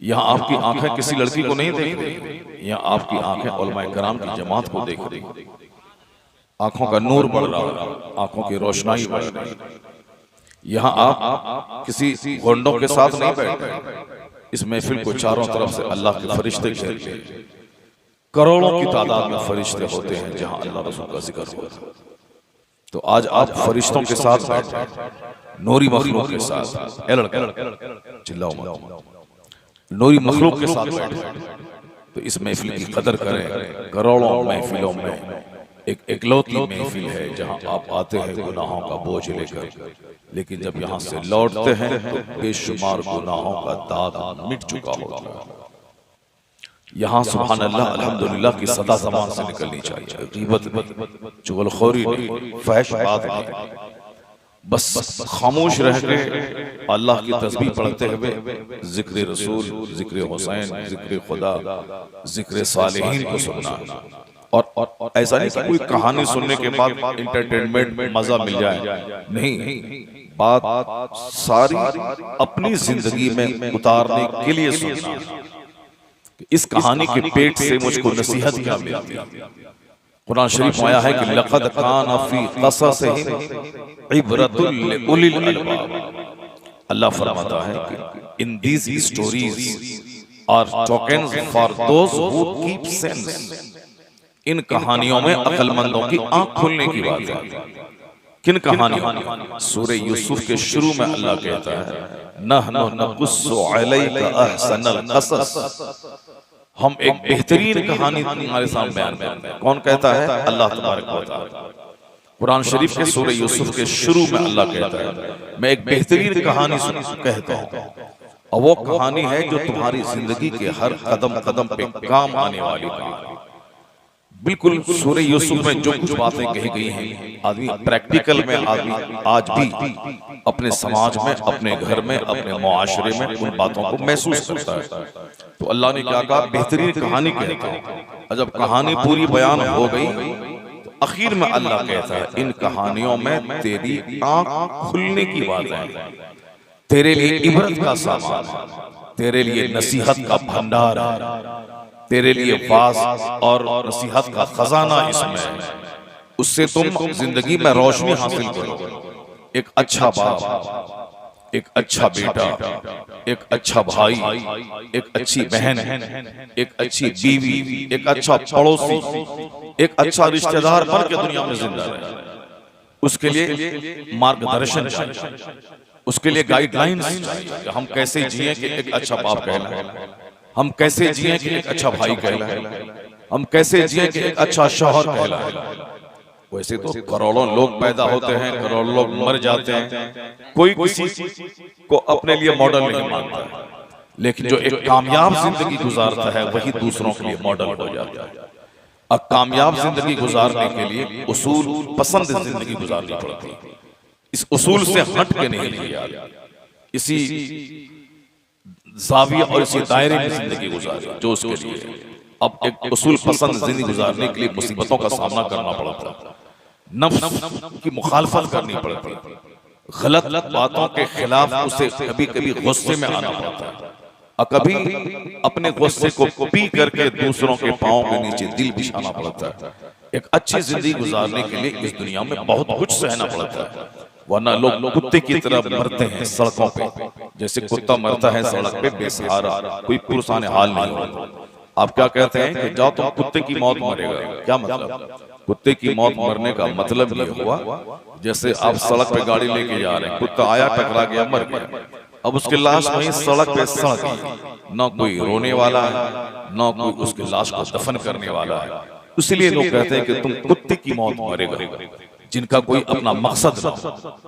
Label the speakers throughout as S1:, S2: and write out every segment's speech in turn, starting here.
S1: यहाँ आपकी आंखें किसी लड़की को नहीं देख रही, यहाँ आपकी आंखें उलमाए कराम की जमात को देख रही। आंखों का नूर बढ़ रहा है, आंखों की रोशनाई बढ़ रही है। यहाँ आप किसी गोंडों के साथ नहीं बैठे। इस महफिल को चारों तरफ से अल्लाह के फरिश्ते घेरते हैं। करोड़ों की तादाद में फरिश्ते होते हैं जहाँ अल्लाह रसूल का जिक्र होता है। तो आज आप फरिश्तों के साथ बैठे, नूरी मखलूक के साथ, चिल्लाओ मत, नूरी मखलूक के साथ बैठे। तो इस महफिल की कदर करें। करोड़ों महफिलों में एक इकलौती महफिल है जहां आप आते हैं गुनाहों का बोझ लेकर, लेकिन जब यहां से लौटते हैं तो बेशुमार गुनाहों का दाग मिट चुका होता है। यहाँ सुभान अल्लाह अल्हम्दुलिल्लाह की सदा ज़बान से निकलनी चाहिए। गीबत नहीं, चुगलखोरी नहीं, फहश बात नहीं, बस खामोश रह के अल्लाह की तस्बीह पढ़ते हुए जिक्र रसूल, जिक्र हुसैन, जिक्र खुदा, जिक्र सालिहीन को सुनना। और ऐसा नहीं कि कोई कहानी सुनने के बाद इंटरटेनमेंट मजा मिल जाए, नहीं, बात सारी अपनी जिंदगी में उतारने के लिए सुनना। इस कहानी के पेट से मुझको नसीहत क्या मिलती है। कुरान शरीफ में आया है कि लक़द कान फी क़ससिहिम इब्रतुल लिउलिल अलबाब। अल्लाह फरमाता है कि in these stories are tokens for those who keep sense. इन कहानियों में अक्लमंदों की आंख खुलने की बात है। किन कहानियों? सूरह यूसुफ के शुरू में अल्लाह कहता है नहनु नक़ुस्सु अलैका अहसनल क़सस। हम एक बेहतरीन कहानी तुम्हारे सामने बयान करते हैं। कौन कहता है? अल्लाह तबारक व तआला। कुरान शरीफ के सूरह यूसुफ के शुरू में अल्लाह कहता है मैं एक बेहतरीन कहानी कहता हूँ, और वो कहानी है जो तुम्हारी जिंदगी के हर कदम कदम पे काम आने वाली कहानी। बिल्कुल सूरह यूसुफ में जो कुछ बातें कही गई हैं, आदमी प्रैक्टिकल में आदमी आज भी अपने समाज में, अपने घर में, अपने मुआशरे में उन बातों को महसूस करता है। तो अल्लाह ने क्या कहा? बेहतरीन कहानी कहता है। जब कहानी पूरी बयान हो गई तो आखिर में अल्लाह कहता है इन कहानियों में तेरी आंख खुलने की बात है, तेरे लिए इबरत का सामान, तेरे लिए नसीहत का भंडार है, तेरे लिए वाज और नसीहत का खजाना इसमें है। उससे तुम जिंदगी में रोशनी हासिल करो। एक अच्छा बाप, एक अच्छा बेटा, एक अच्छा भाई, एक अच्छी बहन, एक अच्छी बीवी, एक अच्छा पड़ोसी, एक अच्छा रिश्तेदार बन के दुनिया में जिंदा रहे। उसके लिए मार्गदर्शन चाहिए, उसके लिए गाइडलाइंस चाहिए। हम कैसे जिए कि एक अच्छा बाप कहलाए, हम कैसे जिए कि एक अच्छा भाई कहलाए, हम कैसे जिए कि एक अच्छा शौहर कहलाए। वैसे तो करोड़ों लोग पैदा होते हैं, करोड़ों लोग मर जाते हैं, कोई किसी को अपने लिए मॉडल नहीं मानता है, लेकिन जो एक कामयाब जिंदगी गुजारता है वही दूसरों के लिए मॉडल हो जाता है। अब कामयाब जिंदगी गुजारने के लिए उसूल पसंद जिंदगी गुजारनी पड़ती है। इस उसूल से हट के नहीं लिया, इसी ज़ाविया और इसी दायरे में जिंदगी गुजारी जो उसके लिए। अब एक उसूल पसंद जिंदगी गुजारने के लिए मुसीबतों का सामना करना पड़ता है, नफ्स की मुखालफत करनी पड़ती है, गलत बातों के खिलाफ उसे कभी कभी गुस्से में आना पड़ता है, और कभी अपने गुस्से को पी करके दूसरों के पांव के नीचे दिल बिछाना पड़ता है। एक अच्छी जिंदगी गुजारने के लिए इस दुनिया में बहुत कुछ सहना पड़ता है, वरना लोग कुत्ते की तरह मरते हैं सड़कों पे। जैसे कुत्ता मरता है सड़क पे बेसहारा, कोई पुरसाने हाल नहीं होता। आप क्या कहते हैं कि जाओ तुम कुत्ते की मौत मरेगा? क्या मतलब? कुत्ते की मौत मरने का मतलब ये हुआ जैसे आप सड़क पे गाड़ी लेके जा रहे हैं, कुत्ता आया, टकरा गया, मर गया, अब उसकी लाश वहीं सड़क पे सड़ गई, न कोई रोने वाला है, न कोई उसकी लाश को दफन करने वाला है। इसलिए लोग कहते हैं कि तुम कुत्ते की मौत मरेगा। जिनका कोई अपना मकसद ना हो,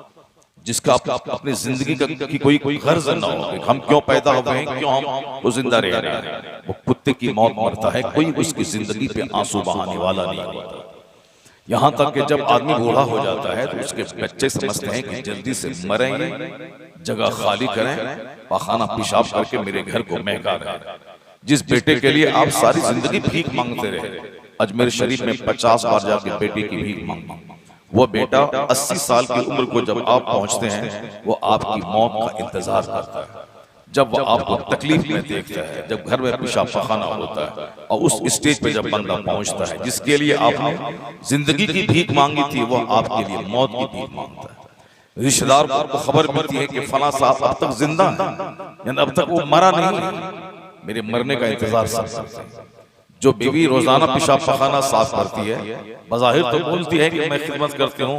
S1: जिसका अपनी जिंदगी की कोई गर्ज ना हो, हम क्यों पैदा हुए हैं, क्यों हम वो जिंदा रह रहे हैं, वो कुत्ते की मौत मरता है। कोई उसकी जिंदगी पे आंसू बहाने वाला नहीं होता। यहाँ तक कि जब आदमी बूढ़ा हो जाता है तो उसके बच्चे समझते हैं कि जल्दी से मरेंगे, जगह खाली करें, पाखाना पेशाब करके मेरे घर को महका रहे। जिस बेटे के लिए आप सारी जिंदगी भीख मांगते रहे, अजमेर शरीफ में 50 बार जाके बेटे की भीख मांगा, वो बेटा 80 साल की उम्र को जब आप पहुंचते हैं वो आपकी मौत का इंतजार करता है। जब वो आपको तकलीफ में देखता है, जब घर में पेशाब पखाना होता है और उस स्टेज पे जब बंदा पहुंचता है जिसके लिए आपने जिंदगी की भीख मांगी थी, वो आपके लिए मौत की भीख मांगता है। रिश्तेदार को खबर मिलती है कि फला साहब अब तक जिंदा है, यानी अब तक वो मरा नहीं, मेरे मरने का इंतजार करते हैं। जो बीवी रोजाना पेशाब पखाना साफ करती है, बज़ाहिर तो बोलती है कि मैं खिदमत करती हूँ,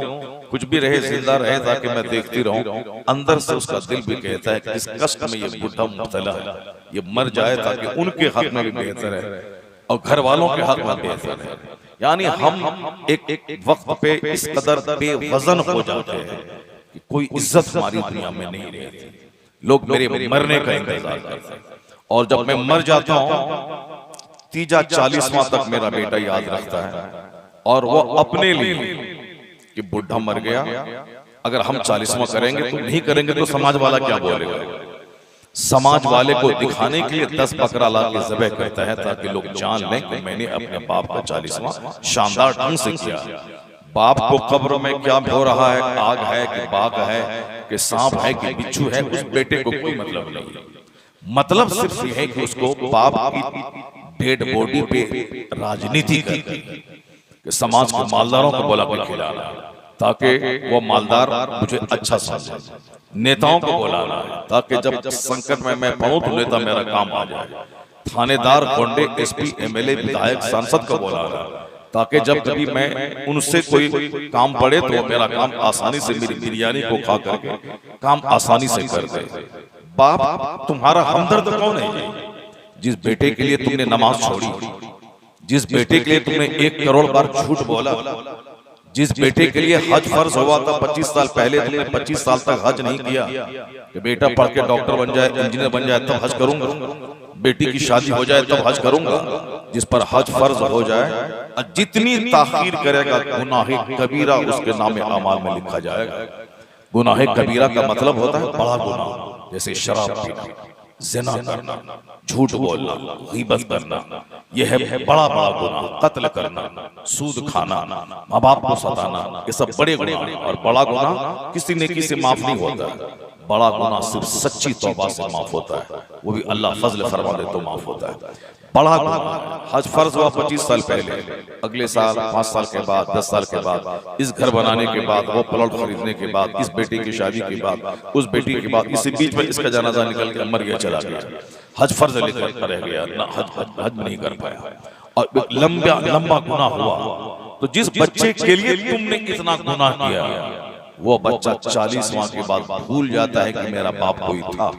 S1: कुछ भी रहे जिंदा रहे ताकि मैं देखती रहूं, अंदर से उसका दिल भी कहता है कि इस कष्ट में ये बुढ़ा मुब्तला है, ये मर जाए ताकि उनके हक में भी बेहतर है और घर वालों के हक में बेहतर है। यानी हम एक वक्त पे इस कदर बेवजन हो जाते हैं कि कोई इज्जत हमारी दुनिया में नहीं रहती। लोग मेरे मरने का इंतजार करते हैं और जब मैं मर जाता हूँ, तीजा 40वां तक मेरा बेटा याद रखता है और वो अपने लिए कि बुढ़ा मर गया, अगर हम 40वां करेंगे तो नहीं करेंगे तो समाज वाला क्या बोलेगा। समाज वाले को दिखाने के लिए 10 बकरा ला के ज़बह करता है ताकि लोग जान लें कि मैंने अपने बाप का 40वां शानदार ढंग से किया। बाप को कब्र में क्या हो रहा है, आग है कि बाग है कि सांप है कि बिच्छू है, उस बेटे को कोई मतलब नहीं। मतलब सिर्फ ये है कि उसको बाप की डेड बॉडी पे राजनीति करके कि समाज के मालदारों को बुला के खिलाना ताकि वो मालदार मुझे अच्छा समझे, नेताओं को बुलाना है ताकि जब संकट में मैं पहुंच तो नेता मेरा काम आ जाए, थानेदार गोंडे एसपी एमएलए विधायक सांसद को बुलाना ताकि जब कभी मैं उनसे कोई काम पड़े तो वो मेरा काम आसानी से, मेरी बिरयानी को खा करके काम आसानी से कर दे। बाप तुम्हारा हमदर्द कौन है? जिस बेटे के लिए तुमने नमाज छोड़ी, जिस बेटे के लिए तुमने 1 करोड़ बार झूठ बोला, जिस बेटे के लिए हज फर्ज हुआ था 25 साल पहले, तुमने 25 साल तक हज नहीं किया कि बेटा पढ़ के डॉक्टर बन जाए, इंजीनियर बन जाए तब हज करूंगा, बेटी की शादी हो जाए तब हज करूंगा। जिस पर हज फर्ज हो जाए, जितनी ताखीर करेगा गुनाह कबीरा उसके नाम अमाल में लिखा जाएगा। गुनाह कबीरा का मतलब होता है बड़ा गुनाह, जैसे शराब पीना, ज़िना करना, झूठ बोलना, गीबत करना, यह है बड़ा बड़ा गुनाह। कत्ल करना, सूद खाना, माँ बाप को सताना, ये सब बड़े गुनाह हैं। और बड़ा गुनाह किसी नेकी से माफ नहीं होता, बड़ा गुनाह सिर्फ सच्ची तौबा से माफ होता है, वो भी अल्लाह फजल फरमा दे तो माफ होता है। बड़ा गुनाह हज फर्ज हुआ 25 साल पहले, अगले साल 5 साल के बाद, 10 साल के बाद, इस घर बनाने के बाद, वो प्लॉट खरीदने के बाद, इस बेटी की शादी के बाद, उस बेटी के बाद, इसी बीच में इसका जनाजा निकल के मर गया, चला गया, हज फर्ज लेकर रह गया, ना हज नहीं कर पाया और लंबा गुनाह हुआ। तो जिस बच्चे के लिए तुमने इतना गुनाह किया, वो बच्चा 40वां के बाद भूल जाता है कि मेरा बाप कोई था।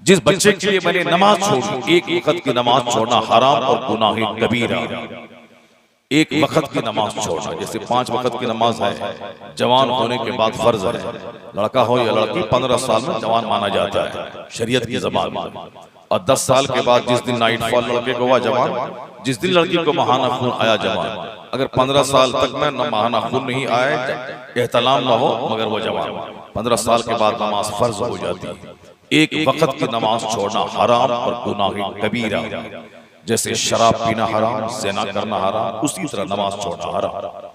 S1: जिस बच्चे के लिए मैंने नमाज छोड़ी, एक वक्त की नमाज छोड़ना हराम और गुनाह कबीरा, एक वक्त की नमाज छोड़ना, जैसे 5 वक्त की नमाज है, जवान होने के बाद फर्ज है, लड़का हो या लड़की 15 साल में जवान माना जाता है शरीयत की ज़बान में, और 10 साल के बाद जिस दिन नाइट फॉल लड़के को हुआ जवान, जिस दिन लड़की को महाना खून आया जवान। अगर 15 साल तक में न महाना खून नहीं आए, एहतलाम न हो, मगर वो जवान 15 साल के बाद नमाज फर्ज हो जाती है। एक वक्त की नमाज छोड़ना हराम और गुनाह कबीरा, जैसे शराब पीना हराम, ज़िना करना हराम, उसी तरह नमाज छोड़ना हराम।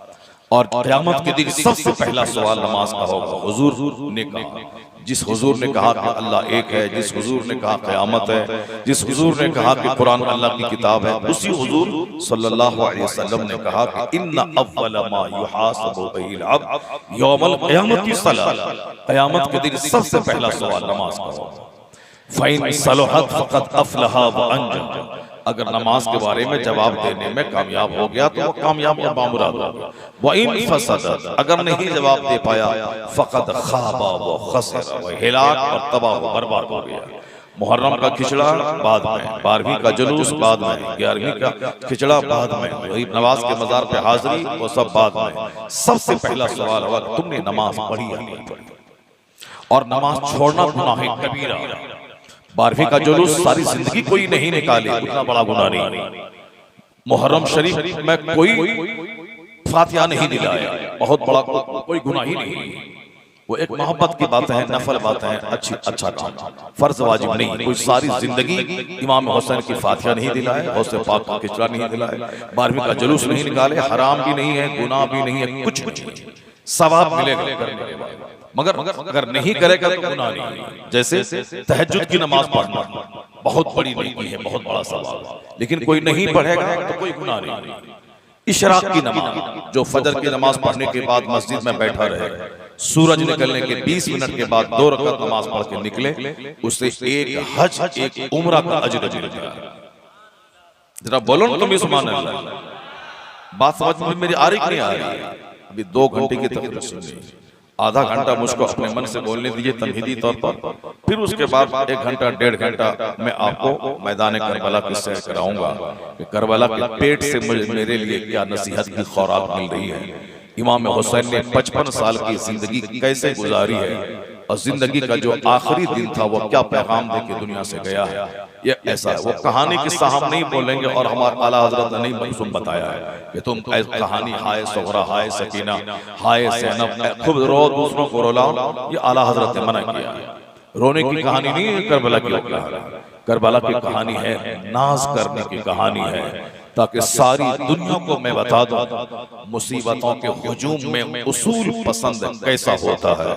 S1: और क़यामत के दिन सबसे पहला सवाल नमाज का होगा। हुजूर ने कहा, जिस हुजूर ने कहा कि अल्लाह एक है, जिस हुजूर ने कहा क़यामत है, जिस हुजूर ने कहा कि कुरान अल्लाह की किताब है, उसी हुजूर सल्लल्लाहु अलैहि वसल्लम ने कहा कि इन्ना अव्वल मा युहासबु बिहिल अब्द यौमल क़यामति सलाह, क़यामत के दिन सबसे पहला सवाल नमाज का होगा। फ़इन सलहत फ़क़द अफ़लहा व अंजा, अगर नमाज के बारे में जवाब देने में कामयाब हो गया तो वो कामयाब और बामुराद हो गया। व इन फसदत, अगर नहीं जवाब दे पाया, फ़क़द ख़ाबा व ख़सरा, वह हिलाक और तबाह व बर्बाद हो गया। मुहर्रम का खिचड़ा बाद में, 12वीं का जुलूस बाद में, 11वीं का खिचड़ा बाद में, गरीब नवाज के मज़ार पे हाजिरी, वो सब बाद में। सबसे पहला सवाल होगा तुमने नमाज पढ़ी या नहीं पढ़ी, और नमाज छोड़ना गुनाह कबीरा। 12वीं का जुलूस सारी जिंदगी कोई नहीं निकाले, उतना बड़ा गुनाह नहीं। मुहर्रम शरीफ में कोई फातिहा नहीं दिलाया, बहुत बड़ा कोई गुनाह ही नहीं। वो एक मोहब्बत की बात है, नफल बात है, अच्छा काम, फर्ज वाजिब नहीं। कोई सारी जिंदगी इमाम हुसैन की फातिहा नहीं दिलाए, गौसे पाक का खिचड़ा नहीं दिलाए, 12वीं का जुलूस नहीं निकाले, हराम भी नहीं है, गुनाह भी नहीं है, कुछ नहीं। सवाब मिलेगा करने के बाद, मगर अगर नहीं करेगा तो गुनाह नहीं। जैसे तहज्जुद की नमाज पढ़ना बहुत बड़ी नेकी है, बहुत बड़ा सवाब, लेकिन कोई नहीं पढ़ेगा तो कोई गुनाह नहीं। इशराक की नमाज, जो फजर की नमाज पढ़ने के बाद मस्जिद में बैठा रहे, सूरज निकलने के 20 मिनट के बाद 2 रकात नमाज पढ़ के निकले, उससे एक हज, एक उम्रा का अजर मिलता है। जरा बोलो ना तुम भी सुभान अल्लाह। बात समझ में मेरी आ रही कि नहीं आ रही? अभी 2 घंटे की तकरीर सुनिए, आधा घंटा मुझको अपने मन से बोलने दीजिए तमहीदी तौर पर, फिर उसके बाद 1 घंटा 1.5 घंटा मैं आपको मैदान करबला की सैर कराऊंगा कि करबला के पेट से मुझे मेरे लिए क्या नसीहत की खुराक मिल रही है। इमाम हुसैन ने 55 साल की जिंदगी कैसे गुजारी है, और जिंदगी का जो आखिरी दिन था वो क्या पैगाम दे के दुनिया से गया है। ये ऐसा है, वो कहानी किस्सा हम नहीं बोलेंगे, और हमारे आला हजरत ने नहीं मखसूम बताया है कि तुम कहानी हाय सोहरा, हाय सकीना, हाय ज़ैनब खुद रो, दूसरों को रुलाओ, ये आला हजरत ने मना किया है। रोने की कहानी नहीं है करबला की कहानी, करबला की कहानी है नाज करने की कहानी है, ताकि सारी दुनिया को मैं बता दूं मुसीबतों के हुजूम में उसूल पसंद कैसा होता है,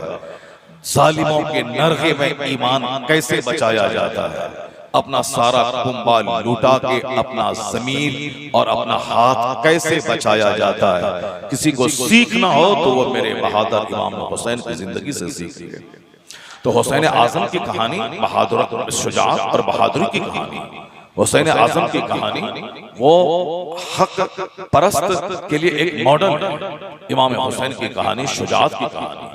S1: जालिमों के नरगे में ईमान कैसे बचाया जाता है, अपना सारा कुंबा लूटा के अपना जमीन और अपना हाथ कैसे बचाया जाता है। किसी को सीखना हो तो वो मेरे बहादुर इमाम हुसैन की जिंदगी से सीखिए। तो हुसैन आजम की कहानी बहादुर, शुजाअत और बहादुरी की कहानी, हुसैन आजम की कहानी वो हक परस्त के लिए एक मॉडल है। इमाम हुसैन की कहानी शुजाअत की कहानी,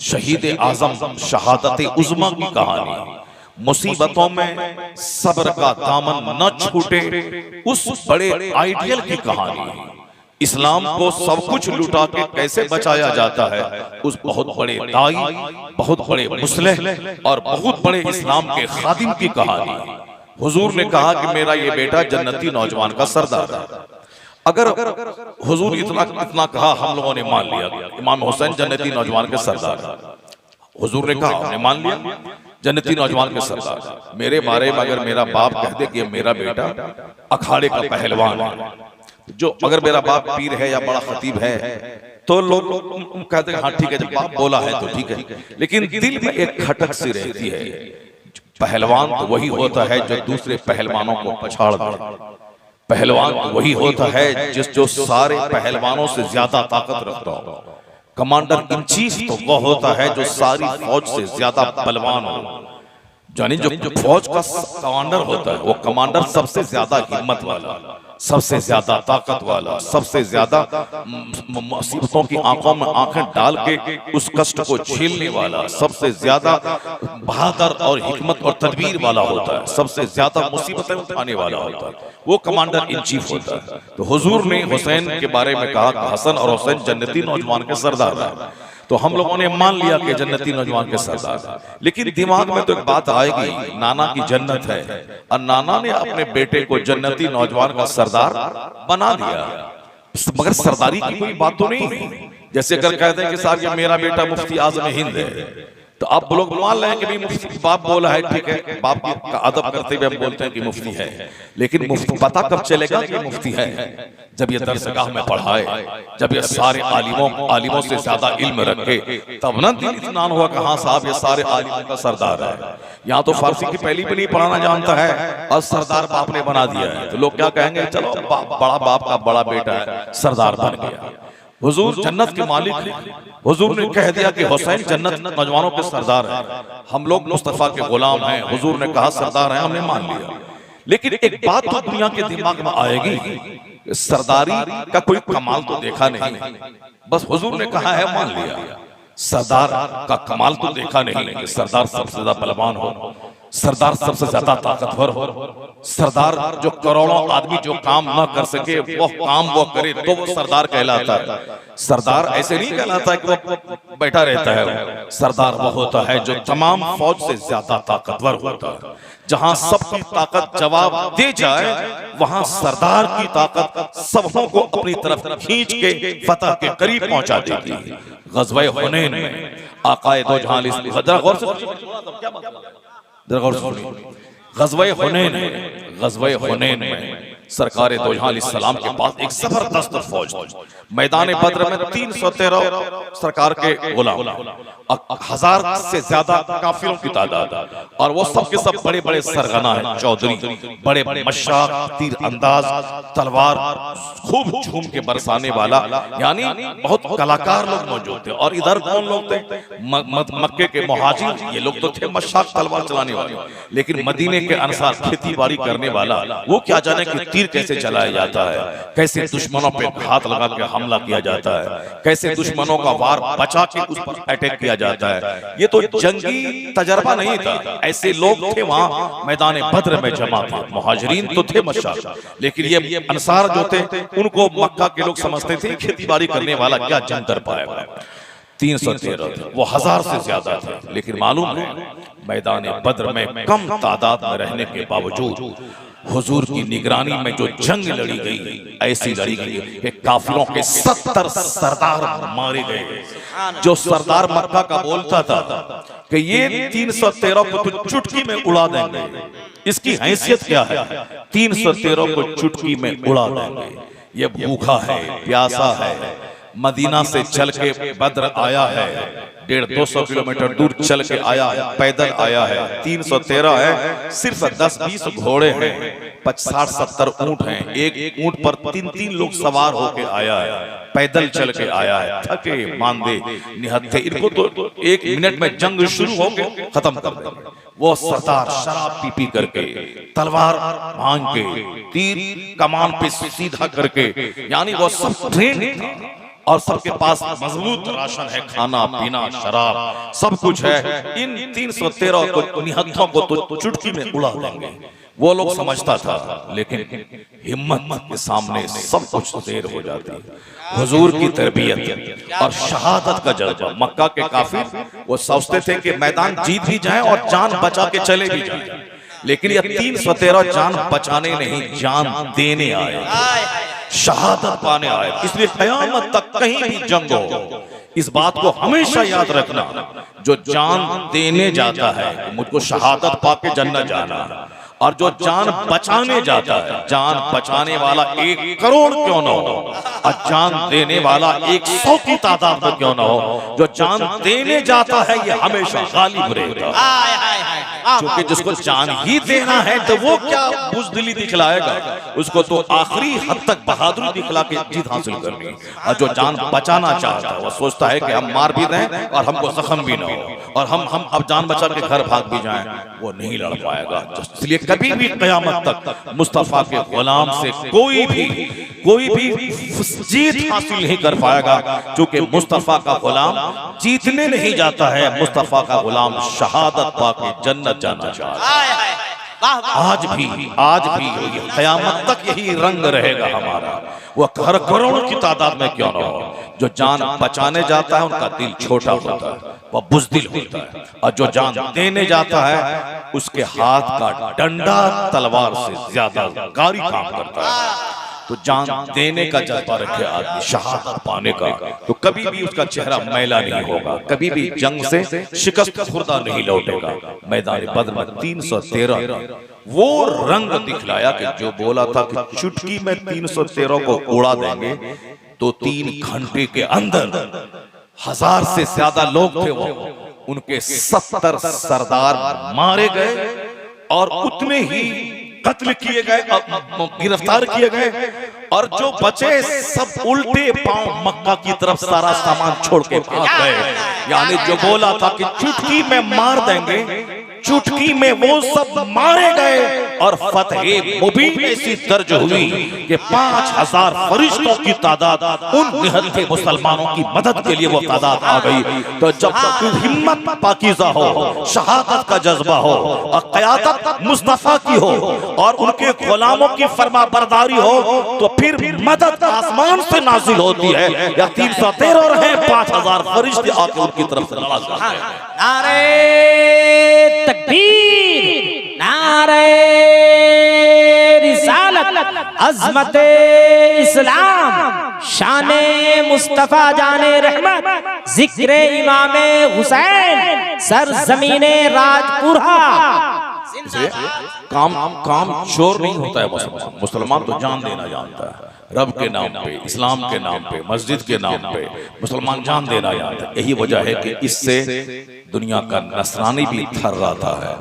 S1: शहीद आजम शहादत उज़्मा की कहानी, मुसीबतों में सब्र का दामन न छूटे उस बड़े आइडियल की कहानी, इस्लाम को सब कुछ लुटा के कैसे बचाया जाता है उस बहुत बड़े दाई, बहुत बड़े मुस्लिह और बहुत बड़े इस्लाम के खादिम की कहानी। हुजूर ने कहा कि मेरा ये बेटा जन्नती नौजवान का सरदार है। अगर हुजूर इतना कहा, हम लोगों ने मान लिया इमाम हुसैन जन्नती नौजवान के सरदार है। हुजूर ने कहा, हमने मान लिया जन्नती नौजवान के सरदार। मेरे बारे में अगर मेरा बाप कह दे कि मेरा बेटा अखाड़े का पहलवान है, जो अगर मेरा बाप पीर है या बड़ा खतीब है तो लोग कहते हैं हाँ ठीक है, जब बाप बोला है तो ठीक है, लेकिन दिल में एक खटक सी रहती है। पहलवान तो वही होता है जो दूसरे पहलवानों को पछाड़ दे, पहलवान तो वही होता है जो सारे पहलवानों से ज्यादा ताकत रखता हो। कमांडर इन चीफ तो वह होता है जो सारी फौज से ज्यादा बलवान हो, यानी जो फौज का कमांडर होता है वो कमांडर सबसे ज्यादा हिम्मत वाला, सबसे ज्यादा ताकत वाला, सबसे ज्यादा मुसीबतों की आंखों में आंखें डाल के उस कष्ट को झेलने वाला, सबसे ज्यादा बहादुर और हिकमत और तदबीर वाला होता है, सबसे ज्यादा मुसीबतें उठाने वाला होता है, वो कमांडर इन चीफ होता है। तो हुजूर ने हुसैन के बारे में कहा कि हसन और हुसैन जन्नती नौजवान के सरदार है। तो हम लोगों ने मान लिया कि जन्नती नौजवान के सरदार, लेकिन दिमाग में तो एक बात आएगी, नाना की जन्नत है और नाना ने अपने बेटे को जन्नती नौजवान का सरदार बना दिया, मगर सरदारी की कोई बात तो नहीं। जैसे अगर कहते हैं कि साहब ये मेरा बेटा मुफ्ती आज़म हिंद है, तो आप लोग मान लें कि मुफ्ती बाप बोला है, ठीक है, बाप का अदब करते हुए हम बोलते हैं कि मुफ्ती है, लेकिन मुफ्ती पता कब चलेगा कि मुफ्ती है? जब ये दरसगाह में पढ़ाए, जब ये सारे आलिमों से ज्यादा इल्म रखे, तब ना दिल इत्मीनान हुआ कि हाँ साहब ये सारे आलिमों का सरदार है। यहाँ तो फारसी की पहली भी नहीं पढ़ाना जानता है और सरदार बाप ने बना दिया है, तो लोग क्या कहेंगे, चलो बड़ा बाप का बड़ा बेटा है सरदार बन गया। हुजूर जन्नत के मालिक हैं, हुजूर ने कह दिया कि हुसैन जन्नत नौजवानों के सरदार हैं, हम लोग मुस्तफा के गुलाम हैं। हुजूर ने कहा सरदार हैं, हमने मान लिया, लेकिन एक बात तो दुनिया के दिमाग में आएगी, सरदारी का कोई कमाल तो देखा नहीं, बस हुजूर ने कहा है मान लिया। सरदार का कमाल तो देखा नहीं कि सरदार सबसे ज्यादा बलवान हो, सरदार सबसे ज्यादा ताकतवर हो, सरदार जो करोड़ों आदमी जो काम ना कर सके वो काम वो करे तो वो सरदार कहलाता है। सरदार ऐसे नहीं कहलाता है कि वो बैठा रहता है, सरदार वो होता है जो तमाम फौज से ज्यादा ताकतवर होता है। जहां सबकी ताकत जवाब दे जाए वहां सरदार की ताकत सबों को अपनी तरफ खींच के फतह के करीब पहुंचा देती है। ग़ज़वा हुनैन में आक़ाए दो जहां ग़ज़वा हुनैन में सरकार दो जहां अलैहिस्सलाम के पास एक जबरदस्त फौज थी। मैदान बद्र में 313 सरकार के गुलाम, 1000 से ज्यादा काफिरों की तादाद, और वो सब के सब बड़े बड़े सरगना हैं, चौधरी, बड़े मशाक, तीर अंदाज, तलवार खूब झूम के बरसाने वाला, यानी बहुत कलाकार लोग मौजूद थे। और इधर कौन लोग थे? मक्के के मुहाजिर, ये लोग तो थे मशाक तलवार चलाने वाले, लेकिन मदीने के अंसार खेती बाड़ी करने वाला, वो क्या जाने कि तीर कैसे चलाया जाता है, कैसे दुश्मनों पे हाथ लगा के हमला किया जाता है, कैसे दुश्मनों का वार बचा के उस पर अटैक किया जाता है। ये तो जंगी तजर्बा नहीं था, ऐसे लोग थे वहां मैदान बद्र में जमा थे। मुहाजिरीन तो थे मशाक, लेकिन ये अंसार जो थे उनको मक्का के लोग समझते थे खेती बाड़ी करने वाला क्या जंग कर पाएगा। 313 थे, वो 1000 से ज्यादा थे, लेकिन मालूम है मैदान बद्र में कम तादाद में रहने के बावजूद हुजूर की निगरानी में जो जंग लड़ी गई, ऐसी लड़ी गई कि काफिरों के 70 सरदार मारे गए। जो सरदार मक्का का बोलता था कि ये 313 को तो चुटकी में उड़ा देंगे, इसकी हैसियत क्या है, 313 को चुटकी में उड़ा देंगे, ये भूखा है, प्यासा है, मदीना से चल के बद्र आया है, 150-200 किलोमीटर दूर चल के आया है, पैदल आया है, 313 है, सिर्फ 10-20 घोड़े हैं, 60-70 ऊंट हैं, एक ऊंट पर 3-3 लोग सवार होके आया है, पैदल चल के आया है, थके मांदे निहत्थे, इनको तो 1 मिनट में जंग शुरू हो के खत्म कर देंगे। वो सरदार शराब पी करके, तलवार भांग के, तीर कमान पे सीधा करके, यानी वो सब ट्रेन था और सबके पास मजबूत राशन है, खाना पीना शराब सब कुछ है। इन 313 को निहत्थों को तो चुटकी में उड़ा देंगे, वो लोग समझता था, लेकिन हिम्मत के सामने सब कुछ देर हो जाती है। हुजूर की तरबियत और शहादत का जज्बा, मक्का के काफिर वो सोचते थे कि मैदान जीत भी जाएं और जान बचा के चले भी जाएं, लेकिन ये 313 जान बचाने नहीं, जान देने आए, शहादत पाने आए। इसलिए कयामत तक कहीं भी जंग हो, इस बात को हमेशा याद रखना, जो जान देने जाता है मुझको शहादत पाके जन्नत जाना है, और जो जान बचाने जाता है, जान बचाने वाला 1 करोड़ क्यों ना हो और जान देने वाला 100 की तादाद में क्यों ना हो, जो जान देने जाता है ये हमेशा गालिब रहता है। क्योंकि जिसको जान ही देना है तो वो क्या बुज़दिली दिखलाएगा, उसको तो आखिरी हद तक बहादुरी दिखला के जीत हासिल करनी है। और जो जान बचाना चाहता है वो सोचता है कि हम मार भी दें और हमको जख्म भी ना हो और हम अब जान बचा के घर भाग भी जाएं, वो नहीं लड़ पाएगा। इसलिए कभी भी क़यामत तक मुस्तफा के गुलाम से कोई भी जीत हासिल नहीं कर पाएगा, क्योंकि मुस्तफा का गुलाम जीतने नहीं जाता है, मुस्तफा का गुलाम शहादत पाके जन्नत जाना चाहता है। आज भी क़यामत तक यही रंग रहेगा हमारा। वो हर करोड़ की तादाद में क्यों ना हो, जो जान बचाने जाता है उनका दिल छोटा होता है, वह बुज़दिल होता है, और जो जान देने जाता है उसके हाथ का डंडा तलवार से ज्यादा गारी काम करता है। तो जान देने का जज्बा रखे आदमी, शहादत पाने का, तो कभी भी उसका चेहरा मैला नहीं होगा, कभी भी जंग से शिकस्त खुर्दा नहीं लौटेगा। मैदान बद्र में 313 वो रंग दिखलाया कि जो बोला था कि चुटकी में 313 को उड़ा देंगे, तो 3 घंटे के अंदर 1000 से ज्यादा लोग थे, वो उनके 70 सरदार मारे गए और उतने ही कत्ल किए गए, गिरफ्तार किए गए, और जो बचे सब उल्टे पांव मक्का की तरफ सारा सामान छोड़ के भाग गए। यानी जो बोला था कि चुटकी में मार देंगे, चुटकी में वो सब मारे गए, और फतह मुबीन ऐसी दर्ज हुई कि 5000 फरिश्तों की तादाद उन निहत्थे मुसलमानों की मदद के लिए वो तादाद आ गई। तो जब हिम्मत पाकीज़ा हो, शहादत का जज्बा हो, और क़यादत मुस्तफा की हो, और उनके गुलामों की फरमाबरदारी हो, तो फिर मदद आसमान से नाजिल होती है, या 313 रहे 5000 फरिश्ते आके उनकी तरफ से लड़ा जाते हैं।
S2: नारे तकबीर, नारे रिसालत, अज़मते इस्लाम, शाने मुस्तफा जाने रहमत, जिक्रे इमामे हुसैन, सरज़मीने राजपुरा,
S1: इसलिए काम काम चोर नहीं होता है मुसलमान। मुसलमान तो जान देना जानता है, रब के नाम पे, इस्लाम के नाम पे, मस्जिद के नाम पे मुसलमान जान देना जानता है। यही वजह है कि इससे दुनिया का नसरानी भी थर्राता है,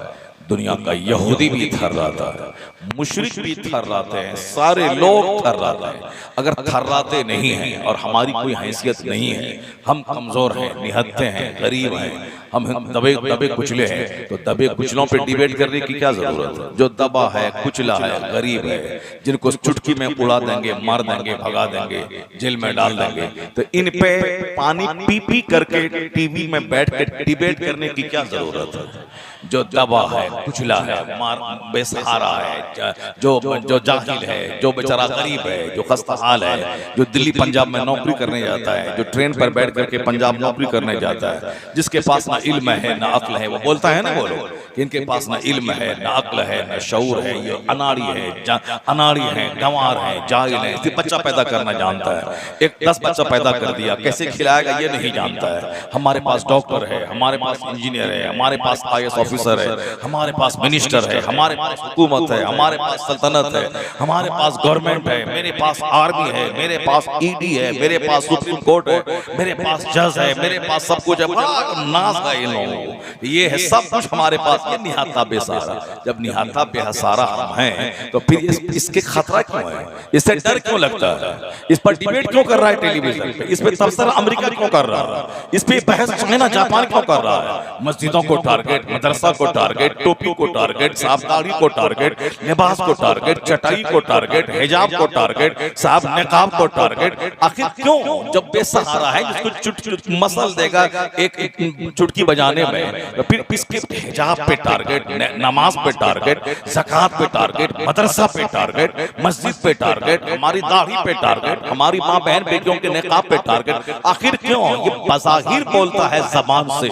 S1: दुनिया का यहूदी भी थर्राता है, मुशरिक भी थर्राते हैं, सारे लोग थर्राते हैं। अगर थर्राते नहीं हैं और हमारी कोई हैसियत नहीं है, हम कमजोर हैं, निहत्ते हैं, गरीब हैं, हम दबे दबे कुचले हैं, तो दबे कुचलों पे डिबेट करने की क्या जरूरत है? जो दबा है, कुचला है, गरीब है, जिनको चुटकी में उड़ा देंगे, मार देंगे, भगा देंगे, जेल में डाल देंगे, तो इन पे पानी पी पी करके टीवी में बैठ के डिबेट करने की क्या जरूरत है? जो दबा है, कुचला है, मार बेसहारा है, जो जाहिल है, जो बेचारा गरीब है, जो खस्ताहाल है, जो दिल्ली पंजाब में नौकरी करने जाता है, जो ट्रेन पर बैठ करके पंजाब नौकरी करने जाता है, जिसके पास ना इल्म है ना अक्ल है, वो बोलता है ना, बोलो कि इनके पास ना इल्म है ना अक्ल है ना शऊर है, ये अनाड़ी है, गंवार है, जाहिल है, सिर्फ बच्चा पैदा करना जानता है। एक 10 बच्चा पैदा कर दिया, कैसे खिलाएगा ये नहीं जानता है। हमारे पास डॉक्टर है, हमारे पास इंजीनियर है, हमारे पास IAS ऑफिसर है, हमारे पास मिनिस्टर है, हमारे पास हुकूमत है, हमारे पास सल्तनत है, हमारे पास गवर्नमेंट है, मेरे पास आर्मी है, मेरे पास ED है, मेरे पास सुप्रीम कोर्ट है, मेरे पास जज है, मेरे पास सब कुछ है। नाज है इन लोगों को, ये है सब कुछ हमारे पास। ये निहाता बेसहारा, जब निहाता बेसहारा हम हैं तो फिर इसके खतरा क्यों है? इससे डर क्यों लगता है? इस पर डिबेट क्यों कर रहा है टेलीविजन पे? इस पे तबसरा अमेरिका क्यों कर रहा है? इस पे बहस चाइना जापान क्यों कर रहा है? मस्जिदों को टारगेट, मदरसा को टारगेट, टोपी को टारगेट, साफदारी को टारगेट, लिबास को टारगेट, चटाई को टारगेट, हिजाब को टारगेट, साहब निकाब को टारगेट। आखिर क्यों? जब बेसहारा है, जिसको चुट मसल देगा एक चुटकी बजाने में, तो फिर इसके हिजाब पे टारगेट, नमाज पे टारगेट, ज़कात पे टारगेट, मदरसा पे टारगेट, मस्जिद पे टारगेट, हमारी दाढ़ी पे टारगेट, हमारी माँ बहन बेटियों के निकाब पे टारगेट। आखिर क्यों? ये बज़ाहिर बोलता है जबान से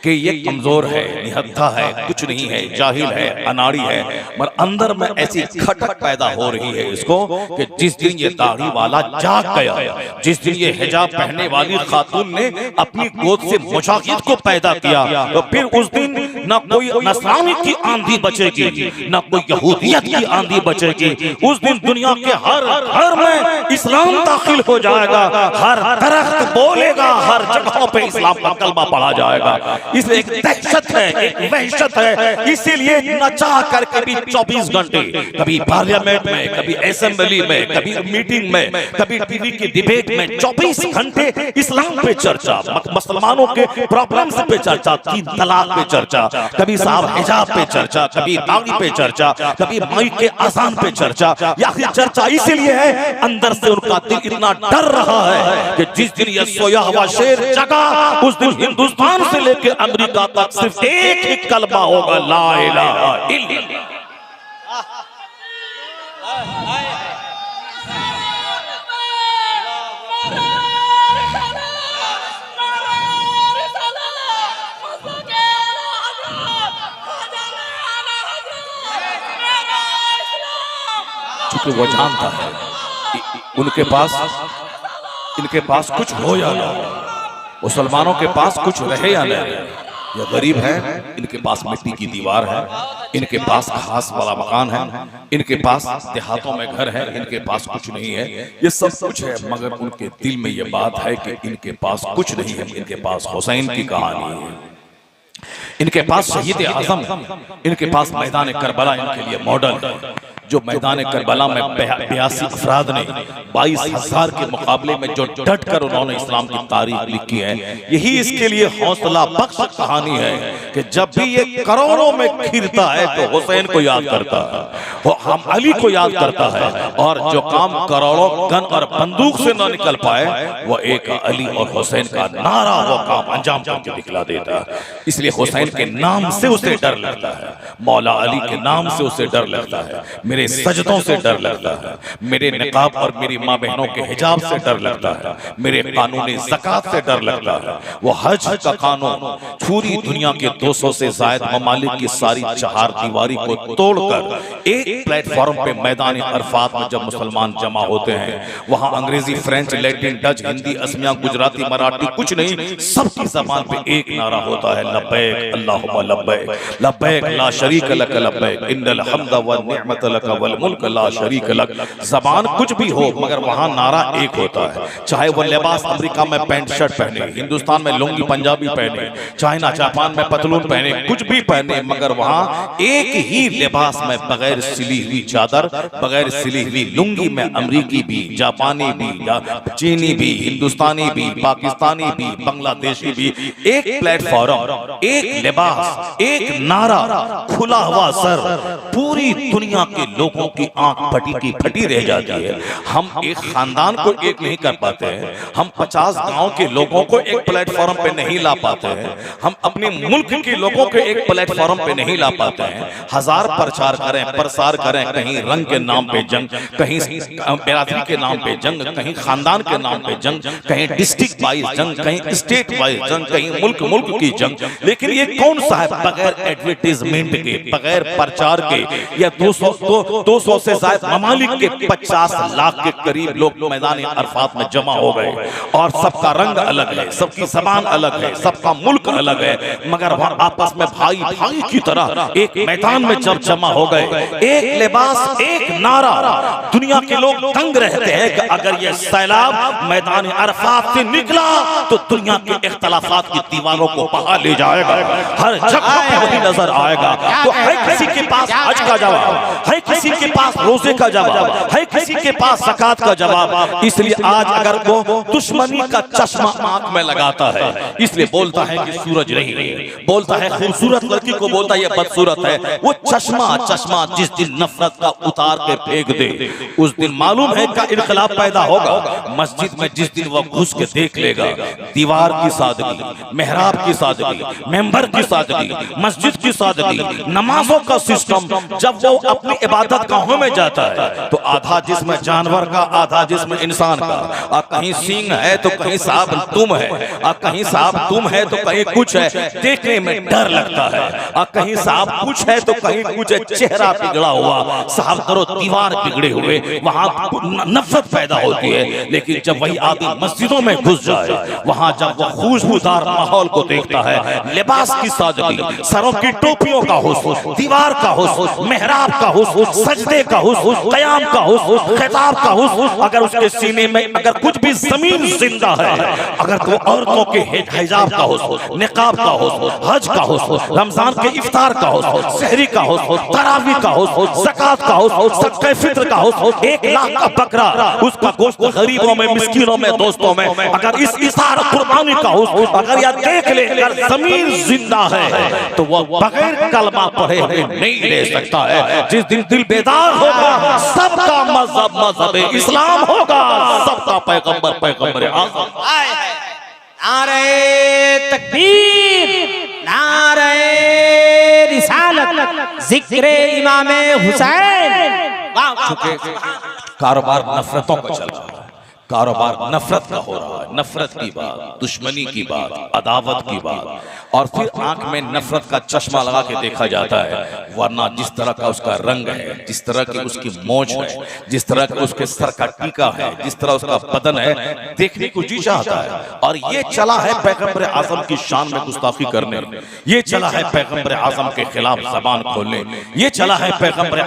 S1: कि ये कमजोर है, निहत्था है, कुछ नहीं है, जाहिल है, अनाड़ी है, मगर अंदर में ऐसी खटक पैदा हो रही है इसको कि जिस दिन ये दाढ़ी वाला जाग गया, जिस दिन ये हिजाब पहनने वाली खातून ने अपनी गोद से मुजाहिद को पैदा किया, तो फिर उस दिन न कोई नसरानी की आंधी बचेगी, न कोई यहूदियत की आंधी बचेगी। उस दिन दुनिया के हर घर में इस्लाम दाखिल हो जाएगा, हर दरख्त बोलेगा, हर जगहों पे इस्लाम का कलमा पढ़ा जाएगा। इसलिए एक दहशत है, एक वहशत है। इसीलिए नचा करके भी 24 घंटे, कभी पार्लियामेंट में, कभी असेंबली में, कभी मीटिंग में, कभी टीवी की डिबेट में 24 घंटे इस्लाम पे चर्चा, मुसलमानों के प्रॉब्लम्स पे चर्चा, 3 तलाक पे चर्चा, कभी साहब हिजाब पे चर्चा, कभी दाढ़ी पे चर्चा, कभी माइक के अजान पे चर्चा। ये चर्चा इसीलिए है, अंदर से उनका दिल इतना डर रहा है कि जिस दिन ये सोया हुआ शेर जगा, उस दिन हिंदुस्तान से लेकर अमेरिका तक सिर्फ एक ही कलमा होगा, ला इलाहा इल्लल्लाह। चूंकि वो जानता है उनके पास, इनके पास कुछ हो या ना, मुसलमानों के पास कुछ रहे या नहीं, ये गरीब है, इनके पास मिट्टी की दीवार है, इनके पास घास वाला मकान है, इनके पास देहातों में घर है, इनके पास कुछ नहीं है, ये सब कुछ है, मगर उनके दिल में ये बात है कि इनके पास कुछ नहीं है। इनके पास हुसैन की कहानी है, इनके पास शहीद आजम, इनके पास मैदान करबला इनके लिए मॉडल है। जो मैदान करबला में 82 अफराद ने 22,000 के मुकाबले में जो डट कर उन्होंने इस्लाम की तारीख लिखी है, यही इसके लिए हौसला बख्श कहानी है कि जब भी ये करोड़ों में खिरता है तो हुसैन को याद करता है, वो हम अली को याद करता है, और जो काम करोड़ों गन और बंदूक से न निकल पाए, वो एक अली और हुसैन का नारा वो काम अंजाम करके दिखला देता है। इसलिए हुसैन के नाम से उसे डर लगता है, मौला अली के नाम से उसे डर लगता है। मेरे मेरे सजदों से डर लगता है, मेरे निकाब और मेरी माँ बहनों के हिजाब से डर लगता है, मेरे कानूनी ज़कात से डर लगता है। वो हज का कानून पूरी दुनिया के 200 से ज़ायद ममालिक की सारी चहार दीवारी को तोड़कर एक प्लेटफॉर्म पे मैदान अरफात में जब मुसलमान जमा होते हैं, वहां Angrezi, French, Latin, Dutch, Hindi, Asamiya, Gujarati, Marathi कुछ नहीं, सबकी जबान पे एक नारा होता है, लब्बैक अल्लाहुम्मा लब्बैक, लब्बैक ला शरीक लक लब्बैक, इन्नल हम्द व निअमत लक वल मुल्क ला शरीक लक। जबान कुछ भी हो मगर वहां नारा एक होता है। चाहे वो लिबास अमेरिका में पैंट शर्ट पहने, हिंदुस्तान में लुंगी पंजाबी पहने, चाइना जापान में पतलून पहने, कुछ भी पहने, मगर वहां एक ही लिबास में बगैर सिली हुई चादर, बगैर सिली हुई लुंगी में अमरीकी भी, जापानी भी, चीनी भी, हिंदुस्तानी भी, पाकिस्तानी भी, बांग्लादेशी भी, एक प्लेटफॉर्म, एक लिबास, एक नारा, खुला हुआ सर, पूरी दुनिया के लोगों की आंख फटी की फटी रह जाती है। हम एक खानदान को एक नहीं कर पाते हैं, हम 50 गांव के लोगों को एक प्लेटफॉर्म पे नहीं ला पाते हैं, हम अपने मुल्क के लोगों को एक प्लेटफॉर्म पे नहीं ला पाते हैं। हजार प्रचार करें, प्रसार करें, कहीं रंग के नाम पे जंग, कहीं बिरादरी के नाम पे जंग, कहीं खानदान के नाम पे जंग, कहीं डिस्ट्रिक्ट वाइज जंग, कहीं स्टेट वाइज जंग, कहीं मुल्क मुल्क की जंग। लेकिन ये कौन सा है बगैर एडवर्टीजमेंट के, बगैर प्रचार के, या 200 से ज्यादा ममालिक के 50 लाख के करीब लोग मैदान अरफात में जमा हो गए, और सबका रंग अलग है, सबकी जबान अलग है, सबका मुल्क अलग है, मगर वहां आपस में भाई भाई की तरह एक मैदान में जब जमा हो गए, एक लिबास, एक नारा। दुनिया के लोग तंग रहते हैं कि अगर ये सैलाब मैदान अरफात से निकला तो दुनिया के इख्तलाफात की दीवारों को बहा ले जाएगा, हर जगह पे वही नजर आएगा। तो है किसी के पास हज का जवाब, है किसी के पास रोजे का जवाब, है किसी के पास ज़कात का जवाब। इसलिए आज अगर वो दुश्मनी का चश्मा आंख में लगाता है, इसलिए बोलता है कि सूरज नहीं, बोलता है खूबसूरत लड़की को बोलता है ये बदसूरत है, वो चश्मा जिस दिन नफरत का उतार के फेंक दे, उस दिन मालूम है का इनकलाब पैदा होगा। मस्जिद में जिस दिन वो घुस के देख लेगा दीवार की सादगी, मेहराब की सादगी, मेंबर की सादगी, मस्जिद की सादगी, नमाजों का सिस्टम, जब वो अपनी इबादत गाहों में जाता है तो आधा जिस्म जानवर का, आधा जिस्म इंसान का, और कहीं सींग है तो कहीं साहब तुम है, और कहीं साहब तुम है तो कहीं कुछ है, देखने में डर लगता है, और कहीं साहब कुछ है तो कहीं कुछ है, चेहरा बिगड़ा हुआ, साहब करो दीवार बिगड़े हुए, वहां नफरत पैदा होती है। लेकिन जब वही आदमी मस्जिदों में घुस जाए, वहां जब वो खुशबूदार माहौल को देखता है, लिबास की सादगी, सरों की टोपियों का हुस्न, दीवार का हुस्न, मेहराब का हुस्न, सजदे का हुस्न, क़याम का हुस्न, खिताब का हुस्न, अगर उसके सीने में अगर कुछ भी ज़मीन जिंदा है, अगर तो औरतों के हिजाब का हुस्न, निकाब का हुस्न, हज का हुस्न, रमजान के इफ्तार का हुस्न, सहरी का हुस्न, तरावी का हुस्न, ज़कात का हुस्न, सदक़े फित्र का हुस्न, 1 लाख का बकरा, उसका गोश्त गरीबों में, मिस्कीनों में, दोस्तों में, अगर इस इशार कुर्बानी का हुस्न अगर यह देख ले, अगर ज़मीन जिंदा है तो वह बगैर कलमा पढ़े हुए नहीं रह सकता है। जिस दिन दिल बेदार होगा, सबका मजहब इस्लाम होगा, सबका पैगंबर पैगंबर आज़म।
S2: नारे तकबीर, नारे रिसालत, जिक्रे इमामे हुसैन।
S1: कारोबार नफरतों का चल रहा है, कारोबार नफरत का हो रहा है, नफरत की बात, दुश्मनी की बात, अदावत की बात, और फिर आंख में नफरत का चश्मा लगा के देखा जाता है। वरना जिस तरह का उसका रंग है, जिस तरह की उसकी मोच है, जिस तरह का उसके सर का टीका है, जिस तरह उसका बदन है, देखने को जी चाहता है। और ये चला है पैगंबर आज़म की शान में गुस्ताखी करने, ये चला है पैगंबर आज़म के खिलाफ जबान खोलने, ये चला है पैगंबर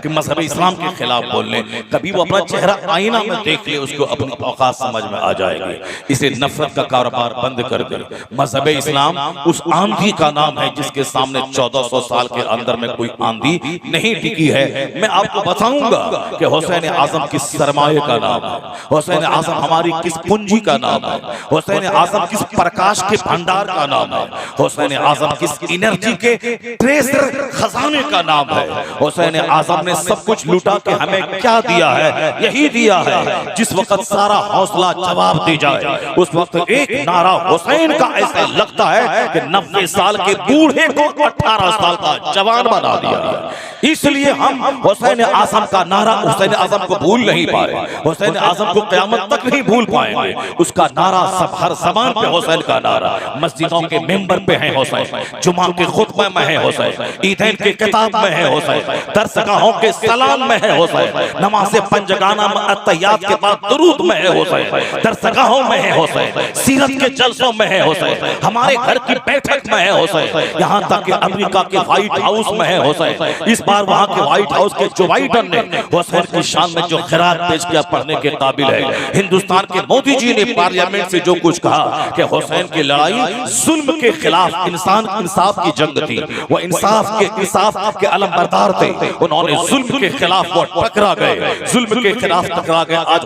S1: मजहब इस्लाम के खिलाफ बोलने। कभी वो अपना चेहरा आईना में देख ले, उसको अपनी औकात समझ में आ जाएगी। इसे नफरत का कारोबार बंद कर दे। मजहब इस्लाम उस आंधी का नाम है जिसके सामने 1400 साल के अंदर में कोई आंधी नहीं टिकी है। मैं आपको बताऊंगा कि हुसैन आजम किस सरमाए का नाम है, हुसैन आजम हमारी किस पूंजी का नाम है, हुसैन आजम किस प्रकाश के भंडार का नाम है, हुसैन आजम किस एनर्जी के ट्रेजर खजाने का नाम है। हुसैन आजम ने सब कुछ लूटा के हमें क्या दिया है? यही दिया है जिस वक्त वक्त सारा हौसला जवाब दी जाए, उस वक्त एक नारा हुसैन का ऐसा लगता है कि 90 साल के बूढ़े को 18 साल का जवान बना दिया। इसलिए हम हुसैन आजम का नारा, हुसैन आजम को भूल नहीं पाए, हुसैन आजम को क़यामत तक नहीं भूल पाएंगे। उसका नारा सब हर ज़बान पे हुसैन का नारा, मस्जिदों के मेंबर पे है हुसैन, जुमा के खुतबे में है हुसैन, ईदैन के किताब में है हुसैन, दरसगाहों के सलाम में है हुसैन, नमाज़े पंजगाना में अत्तहियात के बाद दुरूद में है हुसैन, दरसगाहों में है हुसैन, सीरत के जलसों में है हुसैन, हमारे घर की बैठक में है हुसैन, यहाँ तक कि अमेरिका के व्हाइट हाउस में है हुसैन। इस बार वहाँ के व्हाइट हाउस के जो बाइडन ने हुसैन की शान में जो खिरात पेश किया पढ़ने के काबिल है। हिंदुस्तान के मोदी जी ने पार्लियामेंट से जो कुछ कहा कि हुसैन की लड़ाई जुल्म के खिलाफ इंसाफ की जंग थी, वो इंसाफ के अलमबरदार थे, उन्होंने जुल्म के खिलाफ वो टकरा गए, जुल्म के खिलाफ टकरा गए। आज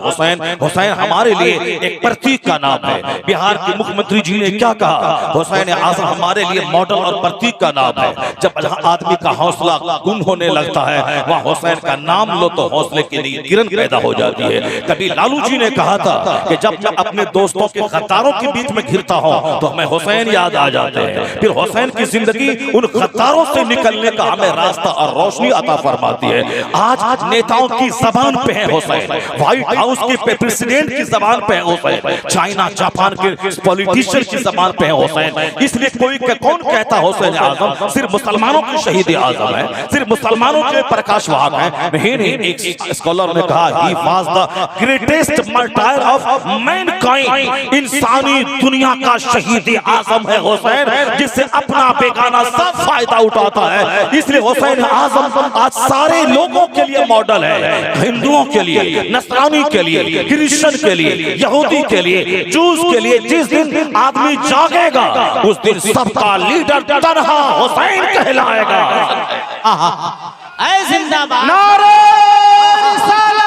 S1: हुसैन हमारे लिए एक प्रतीक का नाम है। बिहार के मुख्यमंत्री जी ने क्या कहा, हुसैन आजम हमारे लिए मॉडल और प्रतीक का नाम है। जब आदमी का हौसला गुम होने लगता है, वहाँ हुसैन का नाम लो तो हौसले की नई किरण पैदा हो जाती है। कभी लालू जी ने कहा था कि जब मैं अपने दोस्तों के गद्दारों के बीच में घिरता हूँ तो हमें हुसैन याद आ जाते हैं। फिर हुसैन की जिंदगी उन गद्दारों से निकलने का हमें रास्ता और रोशनी अता फरमाती है। आज नेताओं की जबान पे है हुसैन, व्हाइट हाउस के प्रेसिडेंट की जबान पे है हुसैन, चाइना जापान के पॉलिटिशियन की जबान पे है हुसैन। इसलिए कौन कहता हुसैन आजम सिर्फ मुसलमानों की शहीद आजम है, सिर्फ मुसलमानों के प्रकाश वाहक है? नहीं, एक स्कॉलर ने कहा he was the greatest martyr of mankind, इंसानी दुनिया का शहीद आजम है हुसैन, जिससे अपना बेगाना सब फायदा उठाता है। इसलिए हुसैन आजम आज सारे लोगों के लिए मॉडल है, हिंदुओं के लिए, नसरानी के लिए, क्रिश्चियन के लिए, यहूदी के लिए, जूस के लिए। जिस दिन आदमी जागेगा उस दिन सबका लीडर तन्हा हुसैन कहलाएगा।
S2: ऐ जिंदाबाद,
S3: नारे रिसालत,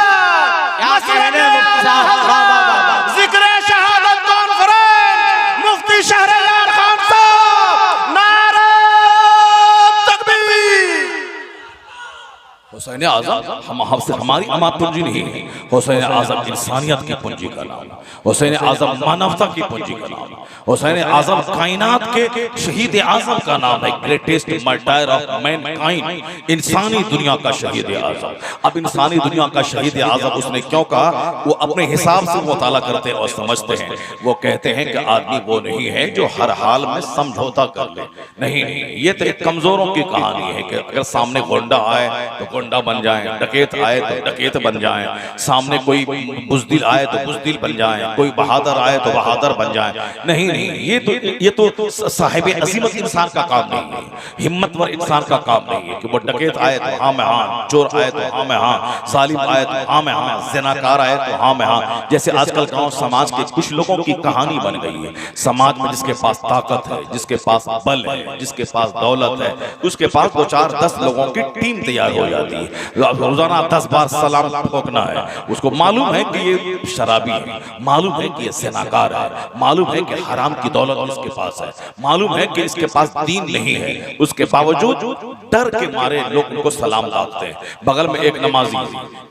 S3: जिक्र शहादत कॉन्फ्रेंस, मुफ्ती शहरयार खान साहब, नारे तकबीर।
S1: हुसैन आजम हमारी अमात पूंजी नहीं है, हुसैन आजम इंसानियत की पूंजी का नाम, हुसैन आजम मानवता की पूंजी का नाम, हुसैन आजम कायनात के शहीद आजम का नाम है, ग्रेटेस्ट मार्टायर ऑफ मैनकाइंड, इंसानी दुनिया का शहीद आजम। अब इंसानी दुनिया का शहीद आजम उसने क्यों कहा, वो अपने हिसाब से मुताला करते और समझते हैं। वो कहते हैं कि आदमी वो नहीं है जो हर हाल में समझौता कर ले, नहीं, ये तो एक कमजोरों की कहानी है कि अगर सामने गुंडा आए तो गुंडा बन जाए, डकैत आए तो डकैत बन जाए, सामने कोई बुज़दिल आए तो बुज़दिल बन जाए, कोई बहादुर आए तो बहादुर बन जाए। नहीं, ये तो साहिब अज़ीमत इंसान का काम नहीं है, हिम्मतवर इंसान का काम नहीं है कि वो डकैत आए तो हाँ मैं हाँ, चोर आए तो हाँ मैं हाँ, जालिम आए तो हाँ मैं हाँ, ज़िनाकार आए तो हाँ मैं हाँ। जैसे आजकल गाँव समाज के कुछ लोगों की कहानी बन गई है। समाज में जिसके पास ताकत है, जिसके पास बल है, जिसके पास दौलत है, उसके पास 2-4-10 लोगों की टीम तैयार हो जाती है। रोजाना 10 बार सलाम ठोकना है। उसको मालूम है कि ये शराबी है, मालूम है कि ये ज़िनाकार है, मालूम है कि हराम की दौलत उसके पास है, मालूम है कि इसके पास दीन नहीं है, उसके बावजूद डर के मारे लोग उनको सलाम दागते हैं। बगल में एक नमाजी,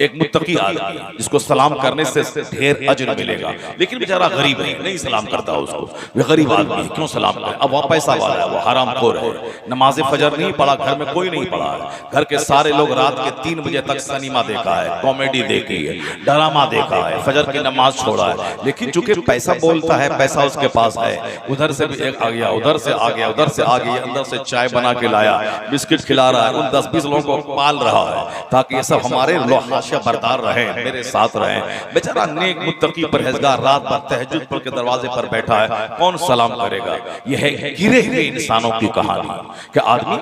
S1: एक मुत्तकी आदमी जिसको सलाम करने से ढेर अजर मिलेगा, लेकिन बेचारा गरीब है, नहीं सलाम करता उसको। वे गरीब आदमी है, क्यों सलाम करे? अब वह पैसा वाला है, वो हरामखोर है, नमाज फजर नहीं पढ़ा, घर में कोई नहीं पढ़ा है, घर के सारे लोग रात के 3 बजे तक सिनेमा देखा है, कॉमेडी देखी है, ड्रामा देखा है, फजर की नमाज छोड़ा है। लेकिन चूंकि पैसा बोलता है, पैसा उसके पास है, उधर से भी एक आ गया, उधर से आ गया, उधर से आ गया, अंदर से चाय बना के लाया, बिस्किट खिला रहा है, उन 10-20 लोगों को पाल रहा है ताकि ये सब हमारे हाशिया बरदार रहे, मेरे साथ रहे। बेचारा नेक मुत्तकी परहेजगार रात भर तहज्जुद पढ़ के दरवाजे पर बैठा है, कौन सलाम करेगा? यह है गिरे हुए इंसानों की कहानी कि आदमी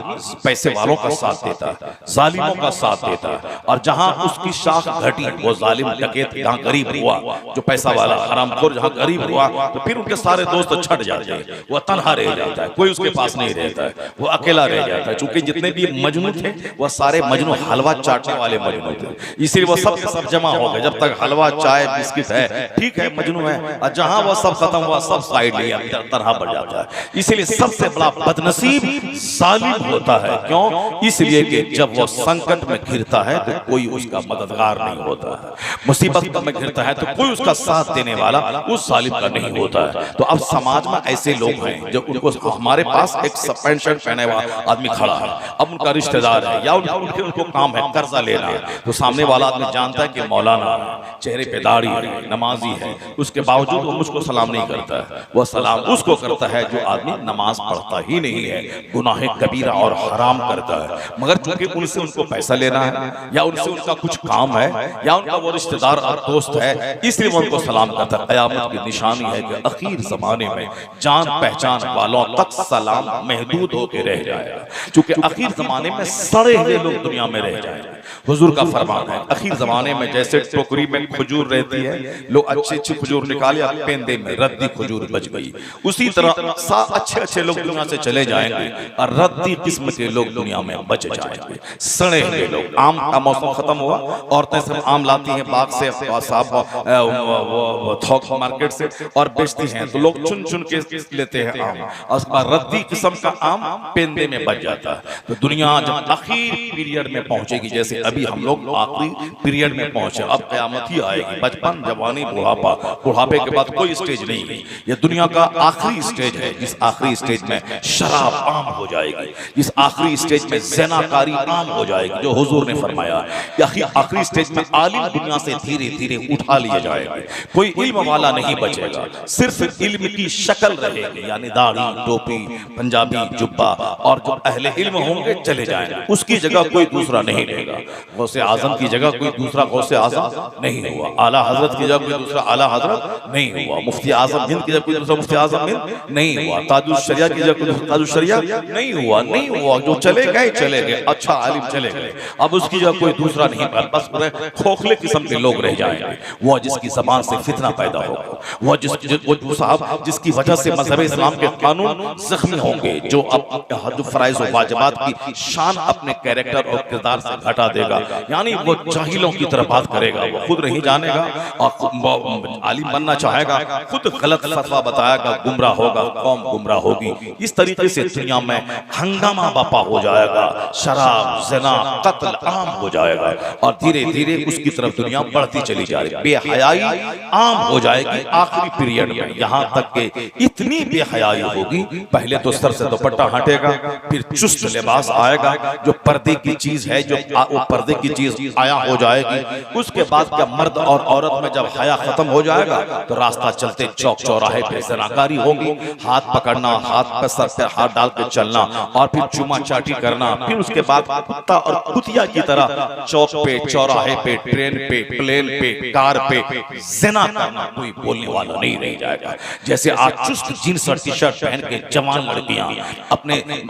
S1: पैसे वालों का साथ देता है, जालिमों का साथ देता है, और जहां उसकी शाख घटी वो जालिम डकैत जहां गरीब हुआ, जो पैसा वाला हरामखोर जहां गरीब हुआ, तो फिर उनके सारे दोस्त छट जाते हैं, वो तन्हा रह जाता है, कोई उसके पास नहीं रहता है, वो अकेला रह जाता है। चूंकि जितने भी मजनू थे वो सारे मजनू हलवा चाटने वाले मजनू थे, इसीलिए वो सब जमा हो गए। जब तक हलवा चाय बिस्किट है, ठीक है, मजनू है, और जहां वो सब खत्म हुआ, सब साइड लिया, तरह बढ़ जाता है। इसीलिए सबसे बड़ा बदनसीब जालिम होता है। क्यों? इसलिए कि जब वो संकट में घिरता है तो कोई उसका मददगार नहीं होता है, मुसीबत में घिरता है तो कोई उसका साथ देने वाला उस जालिम का नहीं होता है। तो अब समाज में ऐसे लोग हैं जो उनको, हमारे पास एक पैंट शर्ट पहने हुआ आदमी खड़ा है, अब उनका रिश्तेदार है या उनको काम है कर्जा लेना है, तो सामने वाला आदमी जानता है कि मौलाना है, चेहरे पे दाढ़ी है, नमाजी है, उसके बावजूद वो मुझको सलाम नहीं करता है। वह सलाम उसको करता है जो आदमी नमाज पढ़ता ही नहीं है, गुनाह कबीरा और हराम करता है, मगर चूंकि उनसे उनको पैसा लेना है या उनसे उनका कुछ काम है या उनका वो रिश्तेदार और दोस्त है, इसलिए वो उनको सलाम करता है। क़यामत की निशानी है कि आखिर जमाने में जान पहचान वालों तक सलाम महदूद होकर रह जाएगा, क्योंकि आखिर जमाने में सड़े हुए लोग दुनिया में रह जाएंगे। हुजूर का फरमान है, आखिर जमाने में जैसे टोकरी में खजूर रहती है, लोग अच्छी अच्छी खजूर निकाले, पेंदे में रद्दी खजूर बच गई, उसी तरह अच्छे अच्छे लोग दुनिया से चले जाएंगे और रद्दी किस्म के लोग दुनिया में बच जाएंगे, सड़े हुए लोग। आम का मौसम खत्म हुआ, औरतें सब आम लाती हैं बाग से, थोक मार्केट से और बेचती हैं, तो लोग चुन चुन के लेते हैं आम, और उसका रद्दी किस्म का आम पेंदे में बच जाता है। तो दुनिया जब आखिर पीरियड में पहुंचेगी, जैसे अभी हम लोग आखिरी पीरियड में पहुंचे, अब क़यामत ही आएगी, बचपन जवानी बुढ़ापा, बुढ़ापे के बाद कोई स्टेज नहीं है, ये दुनिया का आखिरी स्टेज है, जिस आखिरी स्टेज में शराब आम हो जाएगी, जिस आखिरी स्टेज में ज़िनाकारी आम हो जाएगी, जो हुजूर ने फरमाया। आखिरी स्टेज में आलिम दुनिया से धीरे धीरे उठा लिए जाएंगे, कोई इल्म वाला नहीं बचेगा, सिर्फ इल्म की शक्ल रहेगी, यानी दाढ़ी टोपी पंजाबी जुब्बा, और जो अहले इल्म होंगे चले जाएंगे, उसकी जगह कोई दूसरा नहीं रहेगा। गौसे आजम की जगह कोई दूसरा गौसे आजम नहीं हुआ, आला हजरत की जगह कोई दूसरा आला हजरत नहीं हुआ, मुफ्ती आजम हिंद की जगह कोई दूसरा मुफ्ती आजम हिंद नहीं हुआ, ताजुल शरिया की जगह कोई दूसरा ताजुल शरिया नहीं हुआ, जो चले गए, अच्छा आलिम चले गए, अब उसकी जगह कोई दूसरा नहीं, बस खोखले किस्म के लोग रह जाएंगे। वो जिसकी ज़बान से फितना पैदा होगा, वो जिसकी वजह से मजहब इस्लाम के कानून जख्मी होंगे, जो अब फराइज व वाजिबात की शान अपने कैरेक्टर और किरदार से घटा देगा, यानी वो जाहिलों की तरफ बात करेगा, वो खुद नहीं जानेगा और आलिम बनना चाहेगा, खुद गलत फतवा बताएगा, गुमराह होगा, कौम गुमराह होगी। इस तरीके से दुनिया में हंगामा बपा हो जाएगा, शराब ज़िना कत्ल आम हो जाएगा, और धीरे धीरे उसकी तरफ दुनिया बढ़ती चली जाएगी, बेहयाई आम हो जाएगी आखिरी पीरियड में, यहाँ तक के इतनी बेहयाई होगी, पहले तो सर से दुपट्टा हटेगा, फिर चुस्त लिबास आएगा, जो पर्दे की चीज है, जो वो पर्दे की चीज आया हो जाएगी। उसके बाद क्या मर्द और औरत में जब हया खत्म हो जाएगा, तो रास्ता चलते चौक चौराहे पे ज़नाकारी होगी, हाथ पकड़ना, हाथ पे सर पे हाथ डाल के चलना, और फिर चुमा चाटी करना, फिर उसके बाद कुत्ता और कुतिया की तरह चौक पे, चौराहे पे, ट्रेन पे, प्लेन पे, कार पे ज़िना करना, कोई बोलने वाला नहीं रह जाएगा। जैसे आज चुस्त जीन्स और टी शर्ट पहन के जवान लड़कियां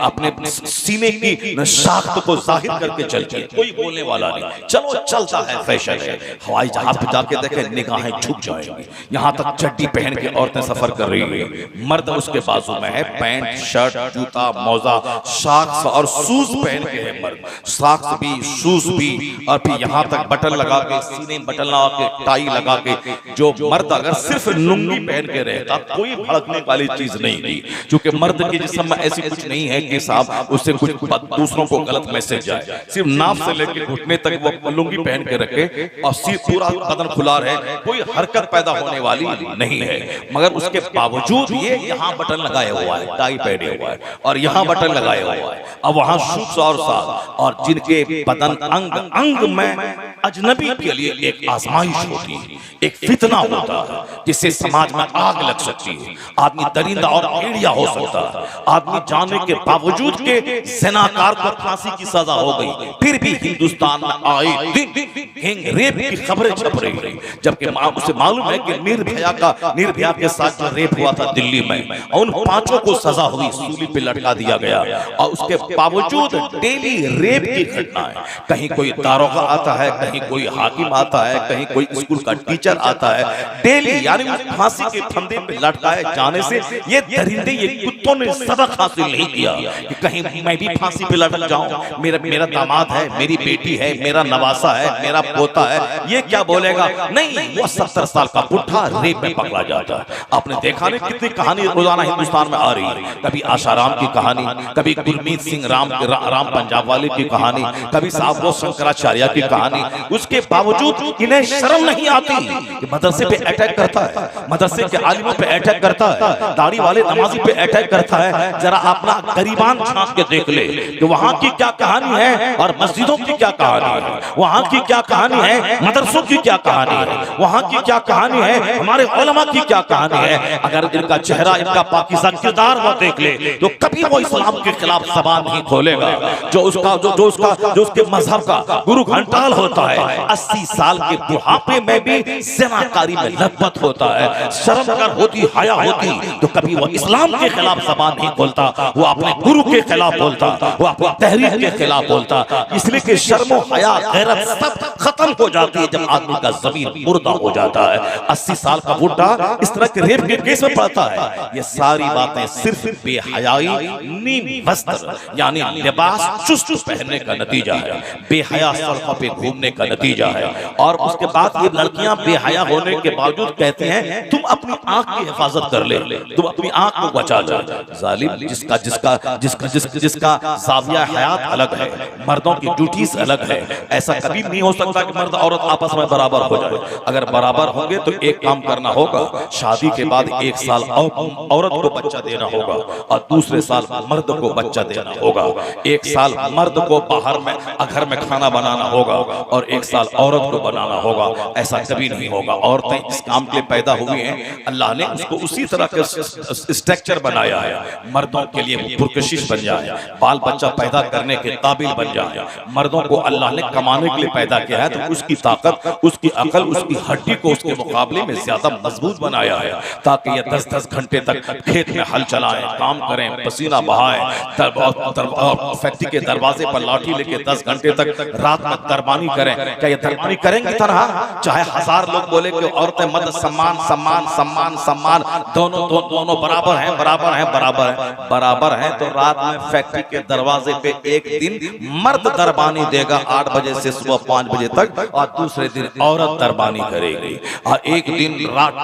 S1: अपने सीने की साख्त को जाहिर करके चलती है, कोई बोलने वाला नहीं, चलो चलता है, फैशन है। हवाई जहाज पे जाके देखें, निगाहें झुक जाएंगी, यहाँ तक चड्डी पहन के औरतें सफर कर रही है, मर्द उसके बाजू में है, पैंट शर्ट जूता मौजा सॉक्स और शूज पहन के है मर्द, सॉक्स भी शूज भी, और फिर यहाँ तक बटन लगा के, सीने बटन लगा के, टाई लगा के, जो मर्द अगर सिर्फ लुंगी पहन के रहता, कोई भड़कने वाली चीज नहीं थी, क्योंकि मर्द के जिस्म में ऐसी कुछ नहीं है कि साहब उससे कुछ दूसरों को गलत मैसेज जाए, सिर्फ नाफ से लेकर घुटने तक वो लुंगी पहन के रखे और सिर पूरा बदन खुला रहे, कोई हरकत पैदा होने वाली नहीं है, मगर उसके बावजूद ये यहाँ बटन लगाया हुआ है, टाई पहने हुआ है, और यहाँ बटन लगाया हुआ है, अब वहां शूज और साथ, और जिनके बदन अंग अंग में अजनबी के लिए एक आजमाइश होती है, एक फितना होता है, जिससे समाज में आग लग सकती है, आदमी दरिंदा और भेड़िया हो सकता है, आदमी जानने के बावजूद के ज़िनाकार को फांसी की सजा हो गई, फिर भी हिंदुस्तान में आए दिन गैंग रेप की खबरें छप रही है, जबकि उसे मालूम है कि निर्भया के साथ जो रेप हुआ था दिल्ली में, और उन पांचों को सजा हुई, सूली पे लटका दिया गया, और उसके बावजूद डेली रेप की घटनाएं, कहीं कोई दारोगा आता है, कहीं कोई हाकिम आता है, कहीं कोई स्कूल का टीचर आता है, डेली, यानी फांसी के फंदे पे लटकाए जाने से ये दरिंदे, ये तूने सबक हासिल नहीं किया कि कहीं मैं भी फांसी पे लटक जाऊं, मेरा दामाद है, मेरी बेटी है, मेरा नवासा है, मेरा पोता है, ये क्या बोलेगा? नहीं, वो 70 साल का बुढ़ा रेप में पकड़ा जाता है। आपने देखा नहीं कितनी कहानी रोजाना हिंदुस्तान में आ रही है, कभी आशाराम की कहानी, कभी गुरमीत सिंह राम पंजाब वाले की कहानी, कभी साहब शंकराचार्य की कहानी। उसके बावजूद इन्हें शर्म नहीं आती कि मदरसे पे अटैक करता है, मदरसे के आलिमों पे अटैक करता है, दाढ़ी वाले नमाजी पे अटैक करता है। जरा अपना गरीबान झांक के देख ले कि वहां की क्या कहानी है और मस्जिदों की क्या कहानी है, वहां की क्या कहानी है, मदरसों की क्या कहानी है, वहां की क्या कहानी है, हमारे उलमा की क्या कहानी है। अगर इनका चेहरा, इनका पाकिज़ा किरदार वो देख ले तो कभी वो इस्लाम के खिलाफ ज़बान नहीं खोलेगा। जो उसके मजहब का गुरु घंटाल होता है, 80 साल के बुढ़ापे में भी ज़िनाकारी में लथपथ होता है, शर्म अगर होती, हया होती तो कभी वो इस्लाम के खिलाफ ज़बान नहीं खोलता, वो अपने गुरु के खिलाफ बोलता, वो अपनी तहरीर के खिलाफ बोलता। इसलिए कि शर्म हया गैरत सब खत्म हो जाती है जब आदमी का ज़मीर मुर्दा हो जाता है। 80 साल का बुढ़ा इस तरह के रेप के केस में पड़ता है। ये सारी बातें सिर्फ बेहयाई, नीम वस्त्र यानी लिबास चुस्त पहनने का नतीजा है, बेहया सड़कों पे घूमने का नतीजा है। और उसके बाद ये लड़कियां बेहया होने के बावजूद कहती हैं तुम अपनी आंख की हिफाजत कर ले, तुम अपनी आंख को बचा जा। जालिम, जिसका ज़ाविया हयात अलग है, मर्दों की ड्यूटीज अलग है। ऐसा कभी नहीं हो सकता कि मर्द औरत आपस में बराबर हो जाए। अगर बराबर होंगे तो एक काम करना होगा, शादी के बाद 1 साल औरत को बच्चा देना होगा और दूसरे साल मर्द को बच्चा देना होगा। 1 साल मर्द को बाहर में घर में खाना बनाना होगा और 1 साल औरत को बनाना होगा। ऐसा कभी नहीं होगा। औरतें इस काम के लिए पैदा हुई हैं, अल्लाह ने उसको उसी तरह के स्ट्रक्चर बनाया है, मर्दों के लिए पुरकशिश बन जाए, बाल बच्चा पैदा करने के काबिल बन जाए। मर्दों को अल्लाह ने कमाने के लिए पैदा किया है तो उसकी ताकत, उसकी अकल, उसकी हड्डी को उसके मुकाबले में ज्यादा मजबूत बनाया है ताकि ये 10-10 घंटे तक खेत में हल चलाएं, काम करें, पसीना बहाएं, फैक्ट्री के दरवाजे पर लाठी लेके 10 घंटे तक रात में दरबानी करें। क्या ये दरबानी करेंगी तनहा? चाहे 1000 लोग बोले कि औरतें मर्द सम्मान सम्मान सम्मान सम्मान, दोनों बराबर हैं, बराबर हैं, बराबर हैं, बराबर हैं, तो रात में फैक्ट्री के दरवाजे पे एक दिन मर्द दरबानी देगा 8 बजे से सुबह 5 बजे तक और दूसरे दिन औरत दरबानी करेगी। और एक दिन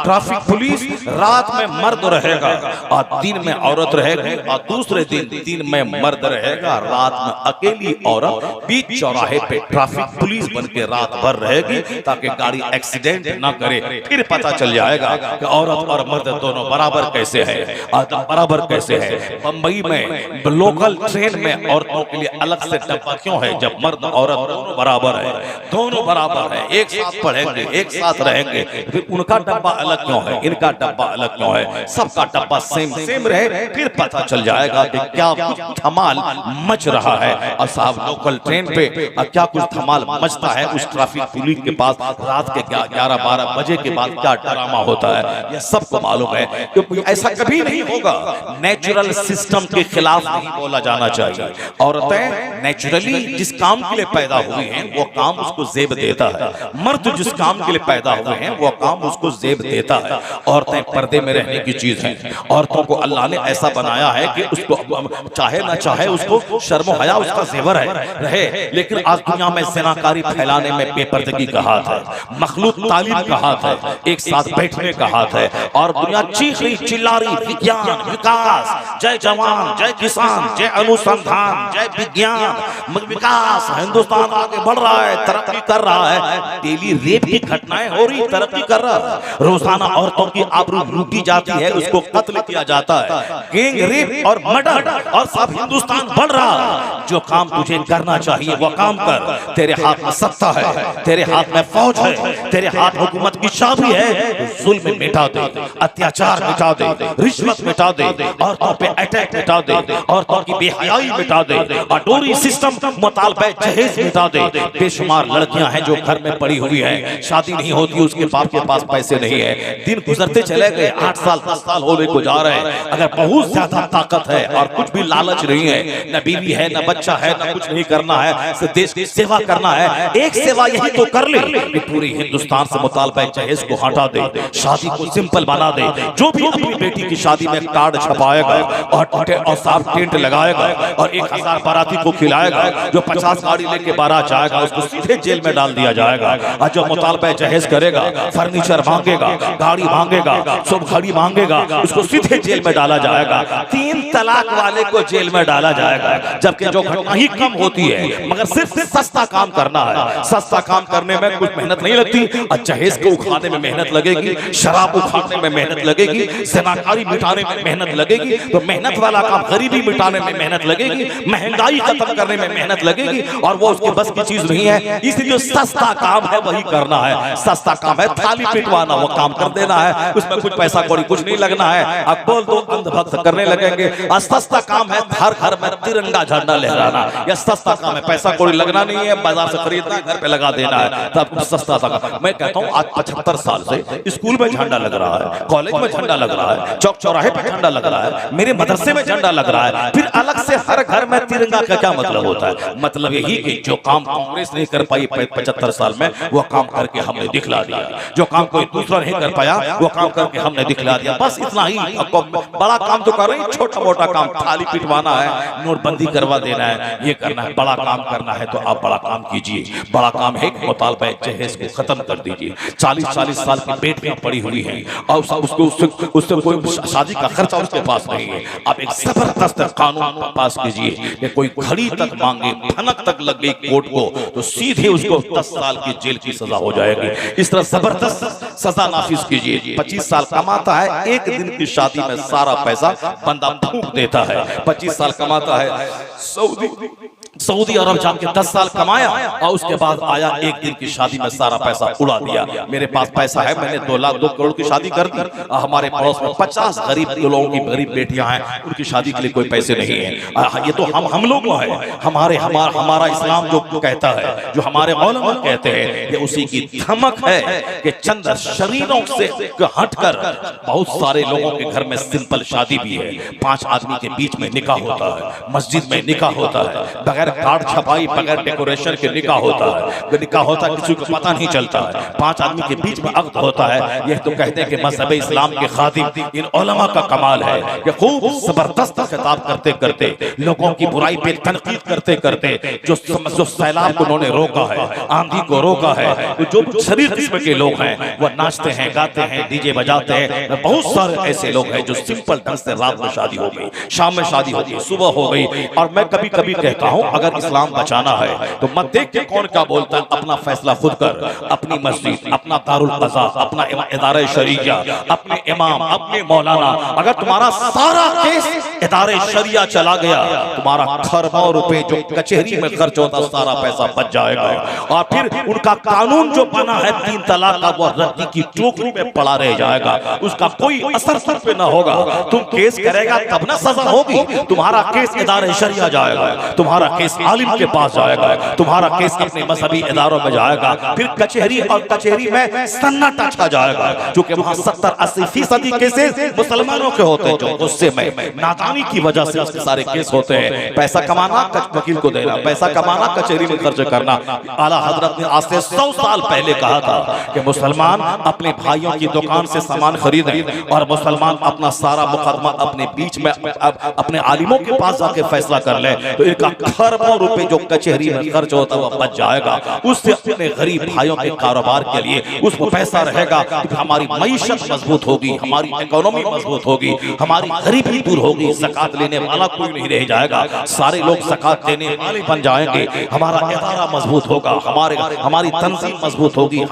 S1: ट्रैफिक पुलिस रात में मर्द रहेगा और दिन में औरत रहेगी और दूसरे दिन में मर्द रहेगा, रात में अकेली औरत बीच चौराहे पे ट्रैफिक पुलिस बन के रात भर रहेगी ताकि गाड़ी एक्सीडेंट ना करे। फिर पता चल जाएगा कि औरत और मर्द दोनों बराबर कैसे है, बराबर कैसे है। बंबई में लोकल ट्रेन में औरतों के लिए अलग से डब्बा क्यों है जब मर्द औरत दोनों बराबर है, दोनों बराबर है, एक साथ पढ़ेंगे, एक साथ रहेंगे, फिर उनका डब्बा अलग क्यों है, इनका डब्बा अलग क्यों है? सबका डब्बा सेम रहे, फिर पता चल जाएगा कि क्या धमाल मच रहा है। और साहब लोकल ट्रेन पे क्या कुछ धमाल मचता है उस ट्रैफिक पुलिस के पास रात के 11-12 बजे के बाद क्या ड्रामा होता है, यह सबको मालूम है। क्योंकि ऐसा कभी नहीं होगा, नेचुरल सिस्टम के खिलाफ नहीं बोला जाना चाहिए। औरतें नेचुरली जिस काम के लिए पैदा हुई हैं वो काम उसको जेब देता है, मर्द जिस काम के लिए पैदा हुए हैं वो काम उसको जेब देता है। औरतें पर्दे में रहने की चीज हैं, औरतों को अल्लाह ने ऐसा बनाया है कि उसको चाहे ना चाहे उसको शर्म हया उसका जेवर है रहे। लेकिन आज दुनिया में ज़िनाकारी फैलाने में बेपर्दगी का हाथ है, मखलूक तालीम का हाथ है, एक साथ बैठने का हाथ है। और दुनिया चीख रही चिल्ला रही विज्ञान विकास, जय जवान जय किसान जय अनुसंधान जय विज्ञान विकास, हिंदुस्तान आगे बढ़ रहा है, तरक्की कर रहा है। डेली रेप की घटनाएं हो रही, तरक्की कर रहा है। रोजाना औरतों की आबरू लूटी जाती है, उसको कत्ल किया जाता है, गैंग रेप और मर्डर, और सब हिंदुस्तान बढ़ रहा है। जो काम तुझे करना चाहिए वो काम कर। तेरे हाथ में सत्ता है, तेरे हाथ में फौज है, तेरे हाथ हुकूमत की चाबी है, तो जुल्म मिटा दे, अत्याचार मिटा दे, रिश्वत मिटा दे, औरतों पे अटैक मिटा दे, औरतों की बेहयाई मिटा दे, अडोरी सिस्टम मुतालबे जहेज मिटा दे। बेशुमार लड़कियां हैं जो घर में पड़ी हुई हैं, शादी नहीं होती, उसके बाप के पास पैसे नहीं है, दिन गुजरते चले गए, 8 साल 10 साल होने को जा रहे हैं। अगर बहुत ज्यादा ताकत है और कुछ भी लालच नहीं है, न बीवी है न बच्चा है, न कुछ नहीं करना है, सिर्फ देश की सेवा करना है, एक सेवा यही तो कर ले कि पूरी हिंदुस्तान से मुतालबे जहेज को हटा दे, शादी को सिंपल बना दे। जो भी अपनी बेटी की शादी में कार्ड छपाएगा और साफ टेंट लगाएगा और 1000 बाराती को खिलाएगा। जो 50 गाड़ी लेके बारात जाएगा उसको सीधे जेल में डाल दिया जाएगा। और जो मुतालबा जहेज करेगा, फर्नीचर मांगेगा, गाड़ी मांगेगा, सब घड़ी मांगेगा, उसको सीधे जेल में डाला जाएगा। 3 तलाक वाले को जेल में डाला जाएगा। जबकि जो घटना ही कम होती है, मगर सिर्फ सस्ता काम करना है। सस्ता काम करने में कुछ मेहनत नहीं लगती। और जहेज को उखाड़ने में मेहनत लगेगी, शराब उखाड़ने में मेहनत लगेगी, ज़नाकारी मिटाने में मेहनत लगेगी। तो मेहनत वाला काम गरीबी मिटाने में मेहनत लगेगी, महंगाई खत्म करने में मेहनत लगेगी, और वो उसके बस की चीज नहीं है। इसलिए जो सस्ता काम है वही करना है। सस्ता काम है थाली पिटवाना, वो काम कर देना है, उसमें कुछ पैसा कौड़ी कुछ नहीं लगना है। अब बोल दो अंधभक्त करने लगेंगे। और सस्ता काम है हर घर में तिरंगा झंडा लहराना। यह सस्ता काम है, पैसा कौड़ी लगना नहीं है, बाजार से खरीदना, घर पे लगा देना है, तब सस्ता काम। मैं कहता हूँ आज 75 साल से स्कूल में झंडा लग रहा है, कॉलेज में झंडा लग रहा है, चौक चौराहे पे झंडा लग रहा है, मेरे मदरसे में झंडा लग रहा है। फिर अलग से हर घर में तिरंगा का क्या मतलब होता है? मतलब यही कि जो काम कांग्रेस नहीं कर पाई 75 साल में, वो काम करके हमने दिखला दिया। जो काम कोई दूसरा नहीं कर पाया, वो काम करके हमने दिखला दिया। बस इतना ही। बड़ा काम तो कर रहे हैं, छोटा मोटा काम थाली पिटवाना है, नोटबंदी करवा देना है, ये करना है। बड़ा काम करना है तो आप बड़ा काम कीजिए। बड़ा काम है मुतालबा जहेज को खत्म कर दीजिए। 40-40 साल की बेटियां पड़ी हुई हैं और उससे कोई शादी का खर्चा उसके पास नहीं है। आप एक जबरदस्त कानून पास कीजिए कि कोई घड़ी तक मांगे, भनक तक लग गई कोर्ट को, तो सीधे उसको 10 साल की जेल की सजा हो जाएगी। इस तरह जबरदस्त सजा नाफिज कीजिए। 25 साल कमाता है, एक दिन की शादी में सारा पैसा बंदा फूंक देता है। 25 साल कमाता है, सऊदी अरब जाके 10 साल कमाया और उसके बाद आया, एक दिन की शादी में सारा पैसा उड़ा दिया। मेरे पास पैसा है, मैंने 2 करोड़ की शादी कर दी। हमारे पड़ोस में 50 गरीब लोगों की गरीब बेटियां हैं, उनकी शादी के लिए कोई पैसे नहीं है। ये तो हम लोगों है। हमारा इस्लाम जो कहता है, जो हमारे उलमा कहते हैं, ये उसी की धमक है कि चंद शरीरों से हटकर बहुत सारे लोगों के घर में सिंपल शादी भी है। 5 आदमी के बीच में निकाह होता है, मस्जिद में निकाह होता है, बगैर कार्ड छपाई, बगैर डेकोरेशन के निकाह होता है। निकाह होता है, किसी को पता नहीं चलता है। 5 आदमी के बीच में अक़्द होता है। यह तो कहते हैं कि मज़हब इस्लाम के खादिम इन उलमा का कमाल है कि खूब जबरदस्त खिताब करते करते, लोगों की बुराई पे तनकीद करते करते, जो सैलाब को उन्होंने रोका है, आंधी को रोका है, जो शरीर किस्म के लोग हैं वो नाचते हैं, गाते हैं, डीजे बजाते हैं। बहुत सारे ऐसे लोग हैं जो सिंपल ढंग से रात में शादी हो गई, शाम में शादी हो गई, सुबह हो गई। और मैं कभी कभी कहता हूं अगर इस्लाम बचाना है तो मत देख के कौन क्या बोलता है, अपना फैसला खुद कर। अपनी मस्जिद, अपना दारुल क़ज़ा, अपना इदारे शरिया, अपने इमाम, अपने मौलाना। अगर तुम्हारा सारा केस इदारे शरिया चला गया, तुम्हारा खरबों रुपए जो कचहरी में खर्च होता सारा पैसा बच जाएगा। और फिर उनका कानून जो बना है 3 तलाक का, वो रद्दी की टोकरी में पड़ा रह जाएगा, उसका कोई असर सर पे ना होगा। तुम केस करेगा तब ना सजा होगी। तुम्हारा केस इदारे शरिया जाएगा, तुम्हारा केस आलिम के पास जाएगा, तुम्हारा केस अपने मजहबी इदारों में जाएगा, फिर कचहरी, और कचहरी में सन्नाटा छा जाएगा, क्योंकि वहां 70-80% केसेस मुसलमानों के होते हैं, जो गुस्से में नादानी की वजह से उसके सारे केस होते हैं। पैसा कमाना, वकील को देना, पैसा कमाना, कचहरी में खर्च करना। आला हजरत ने आज से 100 साल पहले कहा था कि मुसलमान अपने भाइयों की दुकान से सामान खरीदें और मुसलमान अपना सारा मुकदमा अपने बीच में अपने आलिमों के पास जाके फैसला कर ले, तो इनका खरबों रुपए जो कचहरी में खर्च होता है वो बच जाएगा। उससे अपने गरीब भाइयों के कारोबार के लिए उसको पैसा रहेगा, तो हमारी मईशत मजबूत होगी, हमारी इकोनॉमी मजबूत होगी, हमारी गरीबी दूर होगी। ज़कात लेने वाला कोई नहीं रह जाएगा, सारे लोग ज़कात देने वाले बन जाएंगे, हमारा इदारा मजबूत होगा, हमारी तंजीम मजबूत होगी,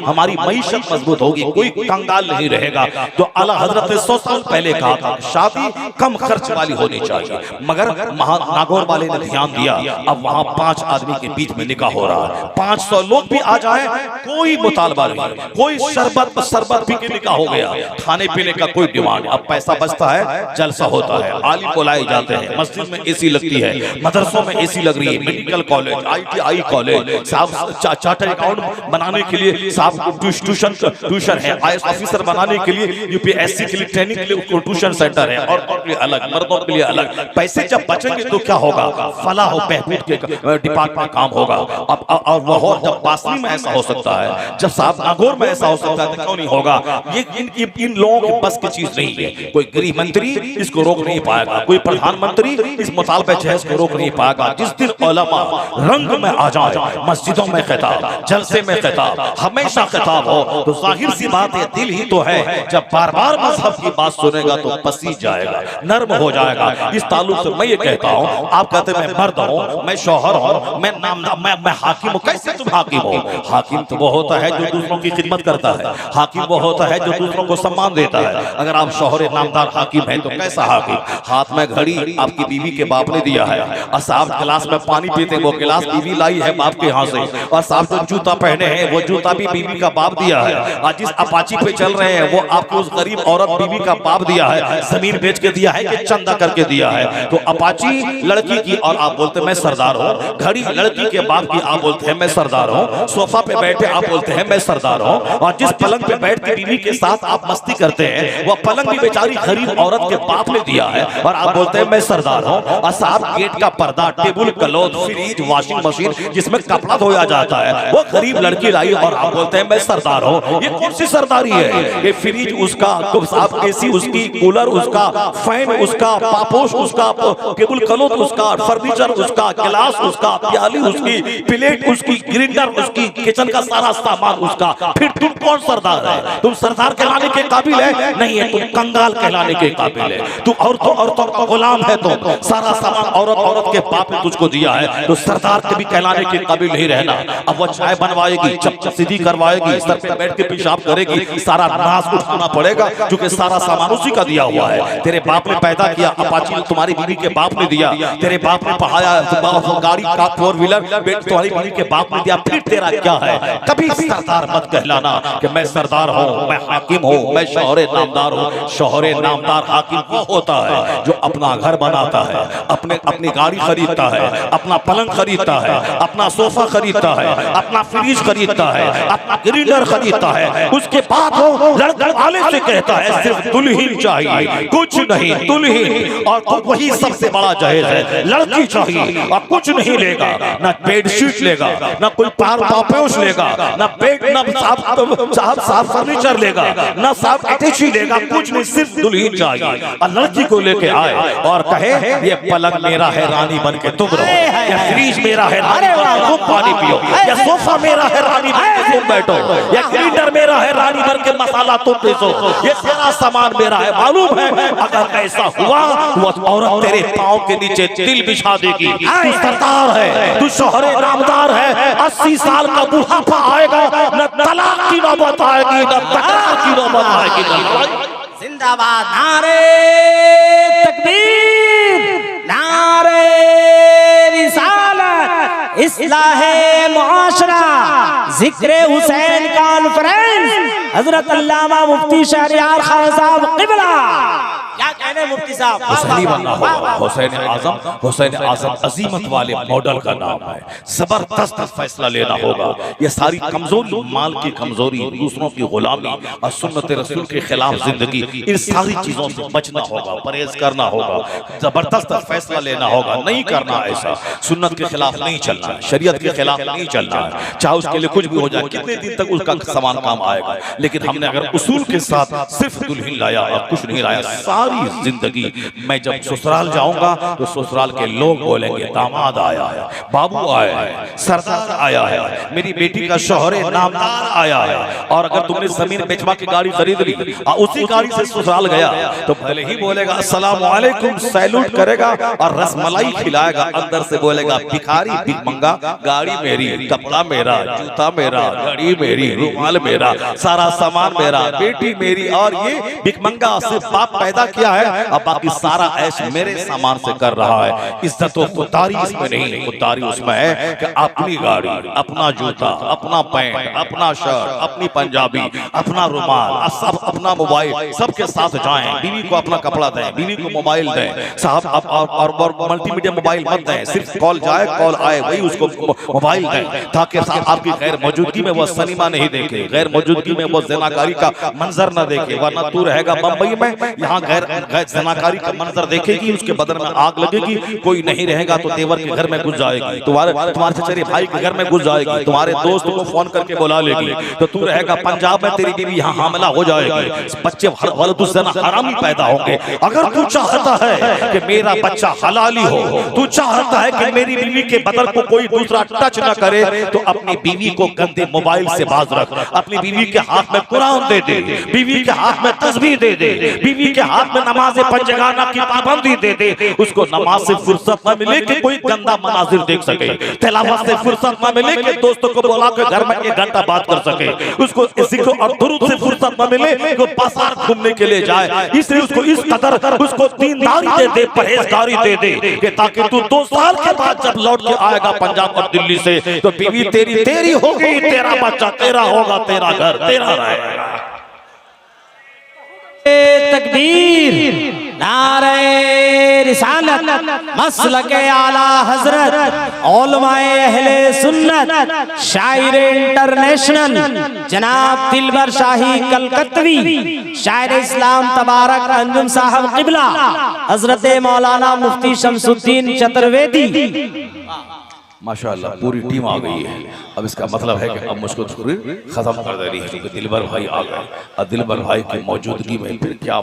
S1: हमारी मईशत मजबूत होगी, कोई कंगाल नहीं रहेगा। तो आला हजरत ने 100 साल पहले कहा था शादी कम खर्च वाली होनी चाहिए, मगर नागौर वाले ने ध्यान दिया। अब वहां 5 आदमी के बीच में निकाह हो रहा है, 500 लोग भी आ जाए कोई मुतालबा नहीं, कोई शरबत पी के निकाह हो गया, खाने पीने का कोई डिमांड। अब पैसा बचता है, जलसा होता है, आलिम बुलाए जाते हैं, मस्जिद में एसी लगती है, मदरसों में एसी लग रही है, मेडिकल कॉलेज, ITI कॉलेज, साहब चार्टर्ड अकाउंट बनाने के लिए साहब ट्यूशन है, IAS ऑफिसर बनाने के लिए UPSC के लिए ट्रेनिंग के लिए ट्यूशन सेंटर है, औरतों के लिए अलग, मर्दों के लिए अलग। पैसे जब बचेंगे तो क्या होगा? फलाह हो बहबूद के डिपार्टमेंट काम होगा। अब और लाहौर जब बासनी में ऐसा हो सकता है, जब साहब नागौर में ऐसा हो सकता है, तो क्यों नहीं होगा? ये इन लोगों के बस की चीज नहीं है। कोई गृह मंत्री इसको रोक नहीं पाएगा, कोई प्रधानमंत्री इस मुतालबे जहज को रोक नहीं पाएगा। जिस दिन उलमा रंग में आ जाए, मस्जिदों में खिताब, जलसे में खिताब, हमेशा खिताब हो, तो जाहिर सी बात है दिल ही तो है। जब बार बार मजहब की बात सुनेगा तो पसीज जाएगा, नर्म हो जाएगा। इस ताल्लुक से मैं ये कहता हूँ, आप कहते मैं मर्द हूँ, मैं शौहर हूँ, मैं मैं हाकिम हूँ। कैसे तुम हाकिम हो? हाकिम तो वो होता है जो दूसरों की खिदमत करता है, हाकिम वो होता है जो दूसरों को सम्मान देता है। अगर आप शौहर नामदार हाकिम हैं तो कैसा हाकिम? हाथ में घड़ी आपकी बीवी के बाप ने दिया है, और साहब गिलास में पानी पीते वो गिलास बीवी लाई है बाप के यहाँ से, और साहब जो जूता पहने हैं वो जूता भी बीवी का बाप दिया है, और जिस अपाची पे चल रहे हैं वो आपको उस गरीब औरत बीवी का बाप दिया है, जमीन बेच के दिया है कि चंदा करके दिया है। तो अपाची लड़की की और आप बोलते मैं सरदार हूँ, घड़ी लड़की के बाप की आप बोलते हैं मैं सरदार हूँ, सोफा पे बैठे आप बोलते हैं मैं सरदार हूँ, और जिस पलंग पे बैठ के बीवी के साथ आप मस्ती करते हैं वो पलंग भी बेचारी गरीब औरत के बाप ने दिया है, और आप बोलते हैं मैं सरदार हूँ। और साहब गेट का पर्दा, table cloth, fridge, washing machine जिसमें कपड़ा धोया जाता है वो गरीब लड़की लाई, और आप बोलते हैं मैं सरदार हूँ। ये कौन सी सरदारी है? ये फ्रिज उसका, साहब एसी उसकी, कूलर उसका, फैन उसका, पापोश उसका, टेबल क्लॉथ उसका, फर्नीचर उसका, गिलास उसका, प्याली उसकी, प्लेट उसकी, ग्राइंडर उसकी, किचन का सारा सामान उसका। फिर तुम कौन सरदार है? तुम सरदार कहलाने के काबिल है नहीं है, तुम कंगाल कहलाने के काबिल है। तू औरतों का गुलाम है, तो सारा सामान औरत के बाप ने तुझको दिया है, तो सरदार के भी कहलाने के काबिल नहीं रहना। अब वो चाय बनवाएगी, चप्पल सीधी करवाएगी, सर पे बैठ के पेशाब करेगी, सारा नाश उठाना पड़ेगा क्योंकि सारा सामान उसी का दिया हुआ है। तेरे बाप ने पैदा किया, अपाची तुम्हारी बीवी के बाप ने दिया, तेरे बाप ने पढ़ाया, गाड़ी का 4 व्हीलर तुम्हारी बीवी के बाप ने दिया। फिर तेरा क्या है? कभी सरदार मत कहलाना कि मैं सरदार हूँ, मैं हाकिम हूँ, मैं शौहरे नामदार हूँ। शौहरे नामदार हाकिम वो होता है जो अपना घर बनाता है, अपनी गाड़ी खरीदता है, अपना पलंग खरीदता है, अपना सोफा खरीदता है, अपना फ्रिज खरीदता है, अपना ग्राइंडर खरीदता है। उसके बाद वो लड़के वाले से कहता है सिर्फ दुल्हन चाहिए, कुछ नहीं, दुल्हन। और तो वही सबसे बड़ा जहेज है, लड़की चाहिए और कुछ नहीं लेगा, ना बेडशीट लेगा, ना कोई पापोश लेगा, ना बेड, ना साहब फर्नीचर लेगा, ना साहब अटैची लेगा, कुछ नहीं, सिर्फ दुल्हन चाहिए। और लड़की को लेके आए और कहे ये पलंग मेरा है रानी बन के तुम रहो, या फ्रिज मेरा है रानी बन के तुम पानी पियो, या सोफा मेरा है रानी बन के तुम बैठो, या ग्राइंडर मेरा है रानी बन के मसाला तुम पीसो, ये सारा सामान मेरा है। मालूम है अगर ऐसा हुआ तो औरत तेरे पाँव के नीचे दिल बिछा देगी। तू सरदार है, तू शौहरे नामदार है, 80 साल का बुढ़ापा आएगा, न तलाक की नौबत आएगी, न तकरार की नौबत आएगी।
S2: जिंदाबाद। नारे तकबीर, नारे रिसालत, इस्लाहे मुआशरा, जिक्रे हुसैन कॉन्फ्रेंस, हजरत अल्लामा मुफ्ती शहरयार खान साहब क़िबला। क्या कहने मुफ्ती साहब?
S1: हुसैनी बनना होगा। हुसैन आजम, हुसैन आजम अजीमत वाले मॉडल का नाम है। जबरदस्त फैसला लेना होगा। ये सारी कमजोरी, माल की कमजोरी, दूसरों की गुलामी और सुन्नत रसूल के खिलाफ जिंदगी, इन सारी चीजों से बचना होगा, परहेज करना होगा, जबरदस्त फैसला लेना होगा। नहीं करना ऐसा, सुन्नत के खिलाफ नहीं चलना, शरीयत के खिलाफ नहीं चलना है, चाहे उसके लिए कुछ भी हो जाए, कितने दिन तक उसका सामान काम आएगा। लेकिन हमने अगर उसूल के साथ सिर्फ दुल्हन लाया और कुछ नहीं लाया, सारी जिंदगी मैं जब ससुराल जाऊंगा तो ससुराल के लोग बोलेंगे दामाद आया है, बाबू आया है, सरदार आया है, मेरी बेटी का शौहरे नामदार आया है। और अगर तुमने जमीन बेचवा के गाड़ी खरीद ली और उसी गाड़ी से ससुराल गया तो भले ही बोलेगा अस्सलाम वालेकुम, सैल्यूट करेगा और रसमलाई खिलाएगा, अंदर से बोलेगा भिखारी भिखमंगा, गाड़ी मेरी, कपड़ा मेरा, जूता मेरा, घड़ी मेरी, रुमाल मेरा, सारा सामान मेरा, बेटी मेरी, और ये भिखमंगा सिर्फ बाप पैदा किया है, अब बाकी सारा ऐश मेरे सामान से कर रहा है। इज्जत और खुददारी इसमें नहीं, खुददारी उसमें है कि अपनी गाड़ी, अपना जूता, अपना पैंट, अपना शर्ट, अपनी पंजाबी, अपना रुमाल, सब अपना मोबाइल, सबके साथ जाएं। बीवी को अपना कपड़ा दें, बीवी को मोबाइल दें साहब, और मल्टीमीडिया मोबाइल मत दें, सिर्फ कॉल जाए कॉल आए वही उसको मोबाइल दें, ताकि आपकी गैर मौजूदगी में वो सिनेमा नहीं देखे, गैर मौजूदगी में वो ज़िनाकारी का मंजर न देखे। वरना तू रहेगा बंबई में, यहाँ गैर गैर जनाकारी का मंजर देखेगी, उसके बदन में आग लगेगी, कोई नहीं रहेगा तो देवर के घर में घुस जाएगी, तुम्हारे चचेरे भाई के घर में घुस जाएगी, तुम्हारे दोस्त को फोन करके बुला लेगी, तो तू रहेगा पंजाब में, तेरी बीवी यहाँ हामला हो जाएगी, बच्चे हरामी पैदा होंगे। अगर तू चाहता है कि मेरा बच्चा हलाली हो, तू चाहता है कि मेरी बीवी के बदन को कोई दूसरा टच न करे, तो अपनी बीवी को गंदे मोबाइल से बाज रख, अपनी बीवी के हाथ में कुरान दे दे, बीवी के हाथ में तस्बीह दे दे, बीवी के हाथ में नमाज़े पंजगाना की पाबंदी दे दे, उसको नमाज से फुर्सत न मिले कि कोई गंदा मनाजिर देख सके, तिलावत से फुर्सत न मिले कि दोस्तों को बुला के घर में 1 घंटा बात कर सके, उसको जिक्र और दुरूद से फुर्सत न मिले कि बाजार घूमने के लिए जाए, इसलिए उसको इस कदर उसको दीनदारी दे दे, परहेजगारी दे दे कि ताकि तू 2 साल के बाद जब लौट के आएगा पंजाब और दिल्ली से, तो बीवी तेरी होगी, तेरा बच्चा तेरा होगा, तेरा घर तेरा रहेगा।
S2: तकबीर, नारे रिसालत, मसलके आला हजरत, उलमाए अहले सुन्नत, शायर इंटरनेशनल जनाब दिलबर शाही कलकत्वी, शायर इस्लाम तबारक अंजुम साहब क़िबला, हजरत मौलाना मुफ्ती शमसुद्दीन चतुर्वेदी।
S1: माशाअल्लाह पूरी टीम आ गई है। अब इसका मतलब है कि अब मुझको खत्म कर देनी है, क्योंकि दिलबर भाई आ गए, और दिलबर भाई की मौजूदगी में फिर क्या